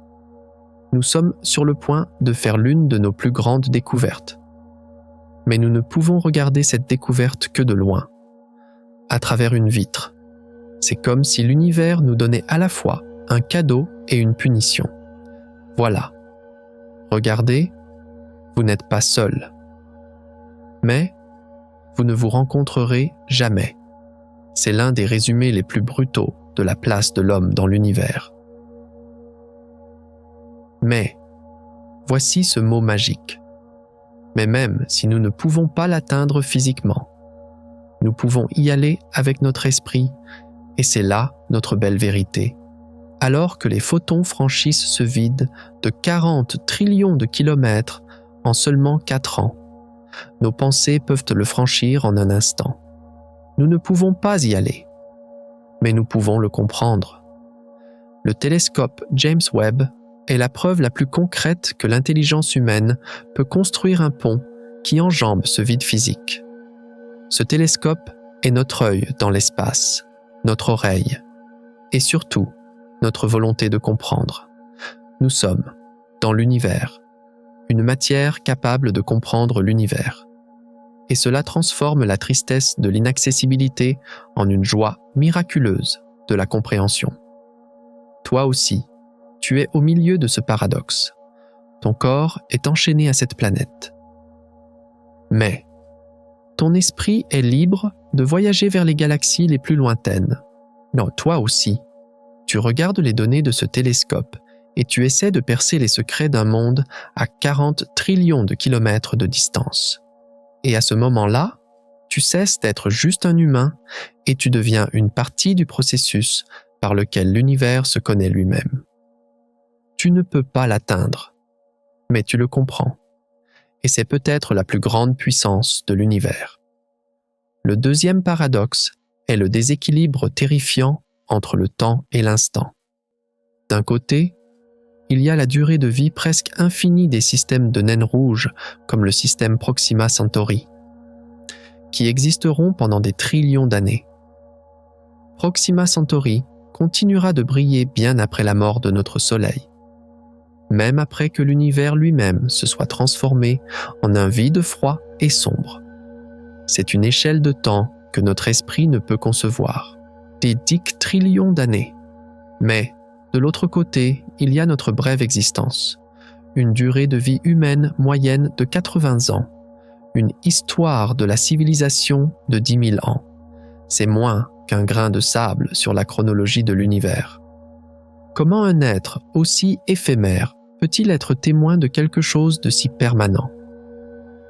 Nous sommes sur le point de faire l'une de nos plus grandes découvertes. Mais nous ne pouvons regarder cette découverte que de loin, à travers une vitre. C'est comme si l'univers nous donnait à la fois un cadeau et une punition. Voilà. Regardez, vous n'êtes pas seul. Mais vous ne vous rencontrerez jamais. C'est l'un des résumés les plus brutaux de la place de l'homme dans l'univers. Mais, voici ce mot magique. Mais même si nous ne pouvons pas l'atteindre physiquement, nous pouvons y aller avec notre esprit, et c'est là notre belle vérité. Alors que les photons franchissent ce vide de 40 trillions de kilomètres en seulement 4 ans, nos pensées peuvent le franchir en un instant. Nous ne pouvons pas y aller, mais nous pouvons le comprendre. Le télescope James Webb est la preuve la plus concrète que l'intelligence humaine peut construire un pont qui enjambe ce vide physique. Ce télescope est notre œil dans l'espace, notre oreille, et surtout, notre volonté de comprendre. Nous sommes, dans l'univers, une matière capable de comprendre l'univers. Et cela transforme la tristesse de l'inaccessibilité en une joie miraculeuse de la compréhension. Toi aussi, tu es au milieu de ce paradoxe. Ton corps est enchaîné à cette planète. Mais, ton esprit est libre de voyager vers les galaxies les plus lointaines. Non, toi aussi, tu regardes les données de ce télescope et tu essaies de percer les secrets d'un monde à 40 trillions de kilomètres de distance. Et à ce moment-là, tu cesses d'être juste un humain et tu deviens une partie du processus par lequel l'univers se connaît lui-même. Tu ne peux pas l'atteindre, mais tu le comprends. Et c'est peut-être la plus grande puissance de l'univers. Le deuxième paradoxe est le déséquilibre terrifiant entre le temps et l'instant. D'un côté, il y a la durée de vie presque infinie des systèmes de naines rouges comme le système Proxima Centauri, qui existeront pendant des trillions d'années. Proxima Centauri continuera de briller bien après la mort de notre Soleil, même après que l'univers lui-même se soit transformé en un vide froid et sombre. C'est une échelle de temps que notre esprit ne peut concevoir, des 10 trillions d'années. Mais, de l'autre côté, il y a notre brève existence, une durée de vie humaine moyenne de 80 ans, une histoire de la civilisation de 10 000 ans. C'est moins qu'un grain de sable sur la chronologie de l'univers. Comment un être aussi éphémère peut-il être témoin de quelque chose de si permanent?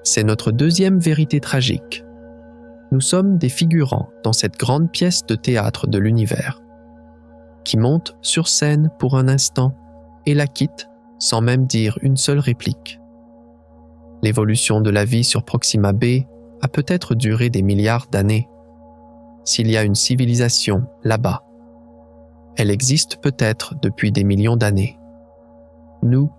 C'est notre deuxième vérité tragique. Nous sommes des figurants dans cette grande pièce de théâtre de l'univers, qui monte sur scène pour un instant et la quitte sans même dire une seule réplique. L'évolution de la vie sur Proxima b a peut-être duré des milliards d'années. S'il y a une civilisation là-bas, elle existe peut-être depuis des millions d'années. Nous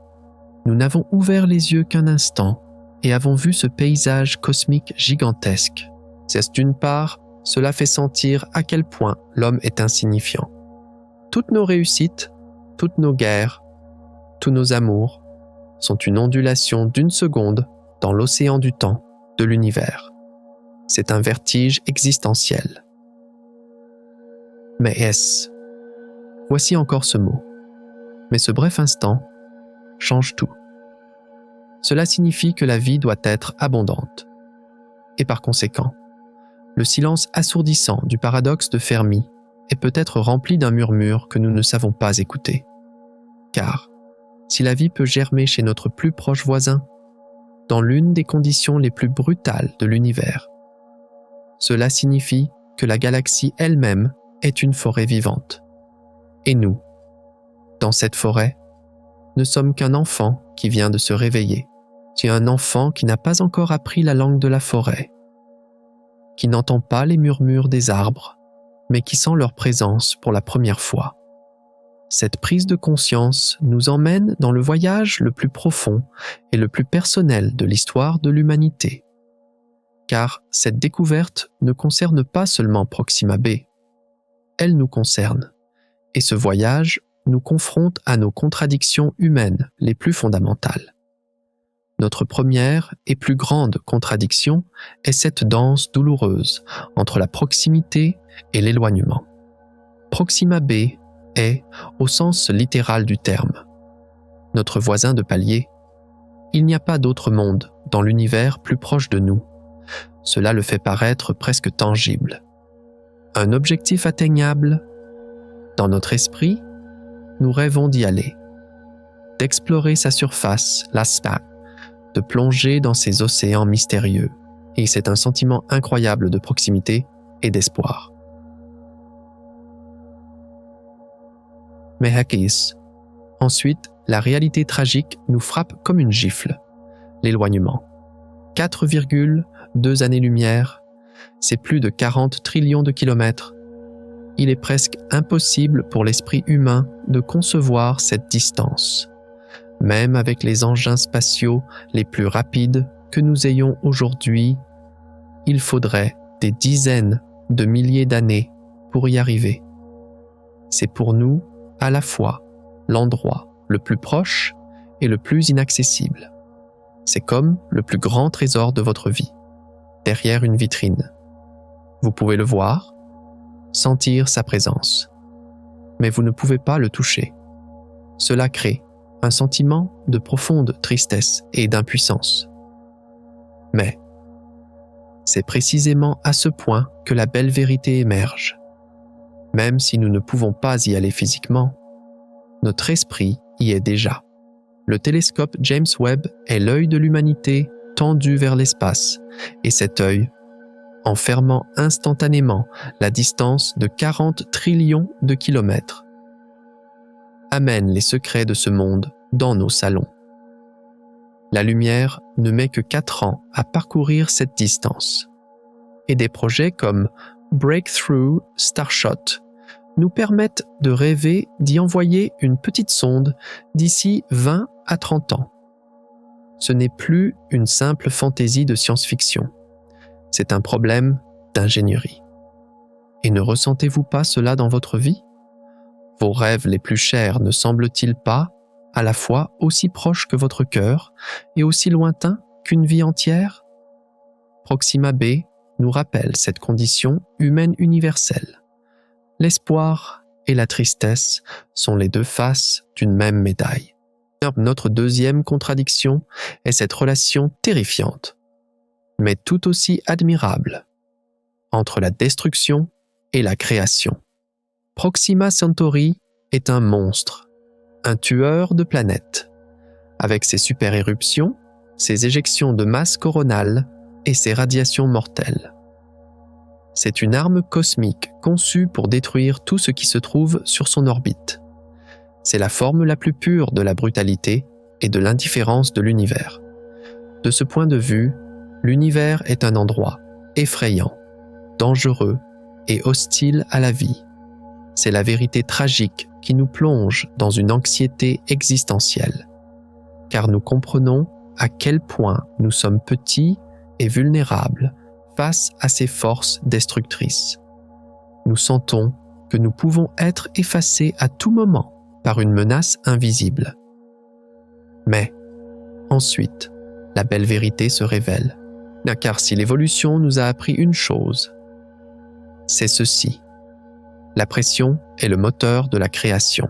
n'avons ouvert les yeux qu'un instant et avons vu ce paysage cosmique gigantesque. C'est d'une part, cela fait sentir à quel point l'homme est insignifiant. Toutes nos réussites, toutes nos guerres, tous nos amours sont une ondulation d'une seconde dans l'océan du temps de l'univers. C'est un vertige existentiel. Mais est-ce? Voici encore ce mot. Mais ce bref instant change tout. Cela signifie que la vie doit être abondante. Et par conséquent, le silence assourdissant du paradoxe de Fermi est peut-être rempli d'un murmure que nous ne savons pas écouter. Car, si la vie peut germer chez notre plus proche voisin, dans l'une des conditions les plus brutales de l'univers, cela signifie que la galaxie elle-même est une forêt vivante. Et nous, dans cette forêt, ne sommes qu'un enfant qui vient de se réveiller. C'est un enfant qui n'a pas encore appris la langue de la forêt, qui n'entend pas les murmures des arbres, mais qui sent leur présence pour la première fois. Cette prise de conscience nous emmène dans le voyage le plus profond et le plus personnel de l'histoire de l'humanité. Car cette découverte ne concerne pas seulement Proxima b, elle nous concerne. Et ce voyage nous confronte à nos contradictions humaines les plus fondamentales. Notre première et plus grande contradiction est cette danse douloureuse entre la proximité et l'éloignement. Proxima b est, au sens littéral du terme, notre voisin de palier. Il n'y a pas d'autre monde dans l'univers plus proche de nous. Cela le fait paraître presque tangible. Un objectif atteignable. Dans notre esprit, nous rêvons d'y aller, d'explorer sa surface, l'aspect, de plonger dans ces océans mystérieux, et c'est un sentiment incroyable de proximité et d'espoir. Mais Hakis, ensuite, la réalité tragique nous frappe comme une gifle, l'éloignement. 4,2 années-lumière, c'est plus de 40 trillions de kilomètres. Il est presque impossible pour l'esprit humain de concevoir cette distance. Même avec les engins spatiaux les plus rapides que nous ayons aujourd'hui, il faudrait des dizaines de milliers d'années pour y arriver. C'est pour nous, à la fois, l'endroit le plus proche et le plus inaccessible. C'est comme le plus grand trésor de votre vie, derrière une vitrine. Vous pouvez le voir, sentir sa présence, mais vous ne pouvez pas le toucher. Cela crée un sentiment de profonde tristesse et d'impuissance. Mais c'est précisément à ce point que la belle vérité émerge. Même si nous ne pouvons pas y aller physiquement, notre esprit y est déjà. Le télescope James Webb est l'œil de l'humanité tendu vers l'espace, et cet œil, en fermant instantanément la distance de 40 trillions de kilomètres, amène les secrets de ce monde dans nos salons. La lumière ne met que 4 ans à parcourir cette distance, et des projets comme Breakthrough Starshot nous permettent de rêver d'y envoyer une petite sonde d'ici 20 à 30 ans. Ce n'est plus une simple fantaisie de science-fiction. C'est un problème d'ingénierie. Et ne ressentez-vous pas cela dans votre vie? Vos rêves les plus chers ne semblent-ils pas à la fois aussi proches que votre cœur et aussi lointains qu'une vie entière? Proxima b nous rappelle cette condition humaine universelle. L'espoir et la tristesse sont les deux faces d'une même médaille. Notre deuxième contradiction est cette relation terrifiante, mais tout aussi admirable, entre la destruction et la création. Proxima Centauri est un monstre, un tueur de planètes, avec ses super-éruptions, ses éjections de masse coronale et ses radiations mortelles. C'est une arme cosmique conçue pour détruire tout ce qui se trouve sur son orbite. C'est la forme la plus pure de la brutalité et de l'indifférence de l'univers. De ce point de vue, l'univers est un endroit effrayant, dangereux et hostile à la vie. C'est la vérité tragique qui nous plonge dans une anxiété existentielle, car nous comprenons à quel point nous sommes petits et vulnérables face à ces forces destructrices. Nous sentons que nous pouvons être effacés à tout moment par une menace invisible. Mais, ensuite, la belle vérité se révèle. Car si l'évolution nous a appris une chose, c'est ceci. La pression est le moteur de la création.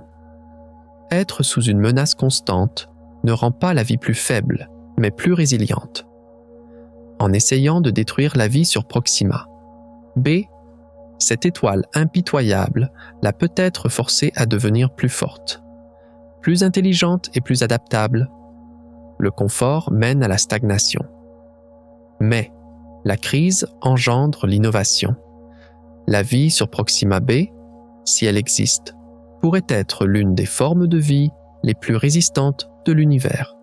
Être sous une menace constante ne rend pas la vie plus faible, mais plus résiliente. En essayant de détruire la vie sur Proxima, B, cette étoile impitoyable l'a peut-être forcée à devenir plus forte, plus intelligente et plus adaptable. Le confort mène à la stagnation. Mais la crise engendre l'innovation. La vie sur Proxima b, si elle existe, pourrait être l'une des formes de vie les plus résistantes de l'univers.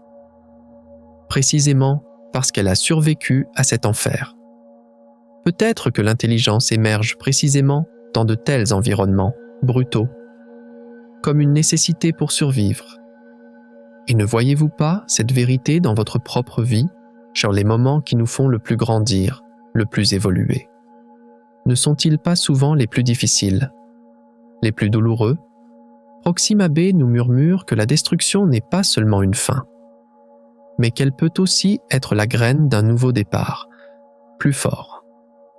Précisément parce qu'elle a survécu à cet enfer. Peut-être que l'intelligence émerge précisément dans de tels environnements brutaux, comme une nécessité pour survivre. Et ne voyez-vous pas cette vérité dans votre propre vie, sur les moments qui nous font le plus grandir, le plus évoluer? Ne sont-ils pas souvent les plus difficiles, les plus douloureux? Proxima b nous murmure que la destruction n'est pas seulement une fin, mais qu'elle peut aussi être la graine d'un nouveau départ, plus fort.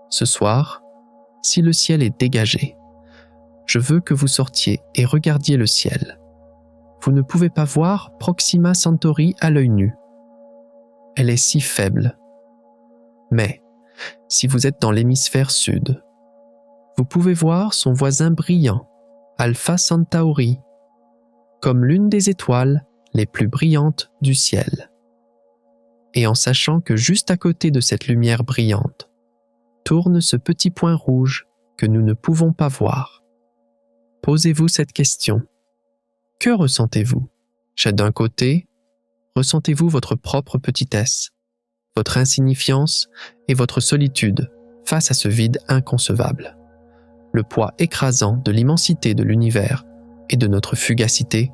Ce soir, si le ciel est dégagé, je veux que vous sortiez et regardiez le ciel. Vous ne pouvez pas voir Proxima Centauri à l'œil nu. Elle est si faible. Mais, si vous êtes dans l'hémisphère sud, vous pouvez voir son voisin brillant, Alpha Centauri, comme l'une des étoiles les plus brillantes du ciel. Et en sachant que juste à côté de cette lumière brillante, tourne ce petit point rouge que nous ne pouvons pas voir. Posez-vous cette question. Que ressentez-vous? D'un côté, ressentez-vous votre propre petitesse, votre insignifiance et votre solitude face à ce vide inconcevable, le poids écrasant de l'immensité de l'univers et de notre fugacité,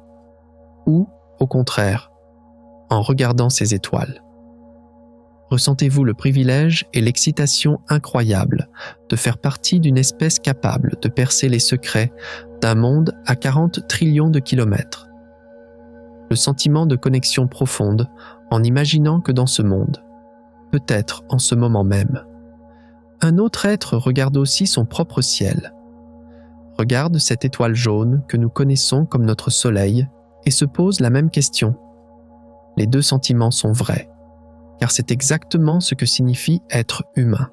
ou, au contraire, en regardant ces étoiles? Ressentez-vous le privilège et l'excitation incroyable de faire partie d'une espèce capable de percer les secrets d'un monde à 40 trillions de kilomètres? Le sentiment de connexion profonde en imaginant que dans ce monde, peut-être en ce moment même, un autre être regarde aussi son propre ciel, regarde cette étoile jaune que nous connaissons comme notre soleil et se pose la même question. Les deux sentiments sont vrais, car c'est exactement ce que signifie être humain.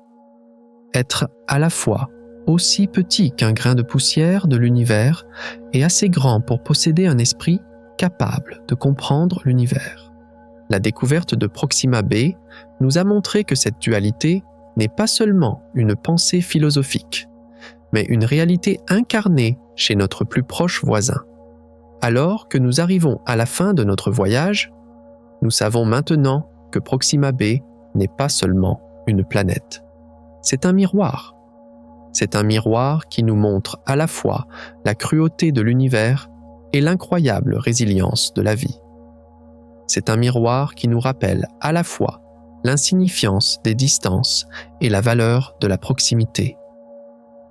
Être à la fois aussi petit qu'un grain de poussière de l'univers et assez grand pour posséder un esprit capables de comprendre l'univers. La découverte de Proxima b nous a montré que cette dualité n'est pas seulement une pensée philosophique, mais une réalité incarnée chez notre plus proche voisin. Alors que nous arrivons à la fin de notre voyage, nous savons maintenant que Proxima b n'est pas seulement une planète. C'est un miroir. C'est un miroir qui nous montre à la fois la cruauté de l'univers et l'incroyable résilience de la vie. C'est un miroir qui nous rappelle à la fois l'insignifiance des distances et la valeur de la proximité.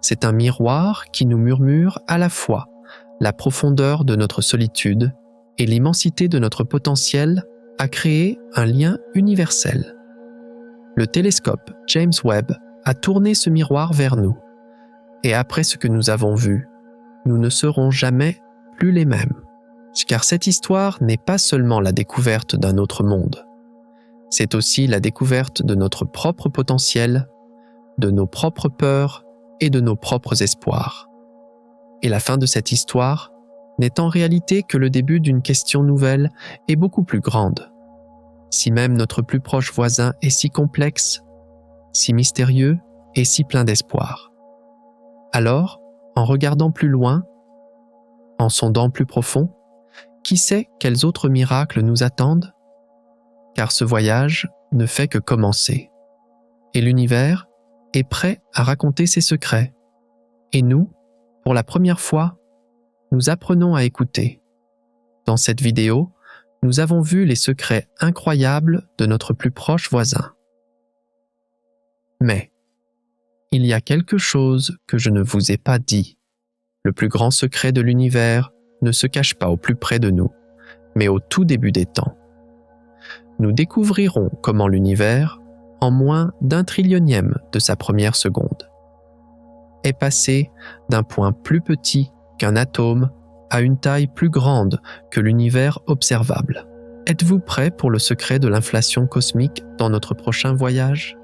C'est un miroir qui nous murmure à la fois la profondeur de notre solitude et l'immensité de notre potentiel à créer un lien universel. Le télescope James Webb a tourné ce miroir vers nous, et après ce que nous avons vu, nous ne serons jamais plus les mêmes. Car cette histoire n'est pas seulement la découverte d'un autre monde, c'est aussi la découverte de notre propre potentiel, de nos propres peurs et de nos propres espoirs. Et la fin de cette histoire n'est en réalité que le début d'une question nouvelle et beaucoup plus grande. Si même notre plus proche voisin est si complexe, si mystérieux et si plein d'espoir, alors, en regardant plus loin, en sondant plus profond, qui sait quels autres miracles nous attendent? Car ce voyage ne fait que commencer. Et l'univers est prêt à raconter ses secrets. Et nous, pour la première fois, nous apprenons à écouter. Dans cette vidéo, nous avons vu les secrets incroyables de notre plus proche voisin. Mais, il y a quelque chose que je ne vous ai pas dit. Le plus grand secret de l'univers ne se cache pas au plus près de nous, mais au tout début des temps. Nous découvrirons comment l'univers, en moins d'un trillionième de sa première seconde, est passé d'un point plus petit qu'un atome à une taille plus grande que l'univers observable. Êtes-vous prêt pour le secret de l'inflation cosmique dans notre prochain voyage ?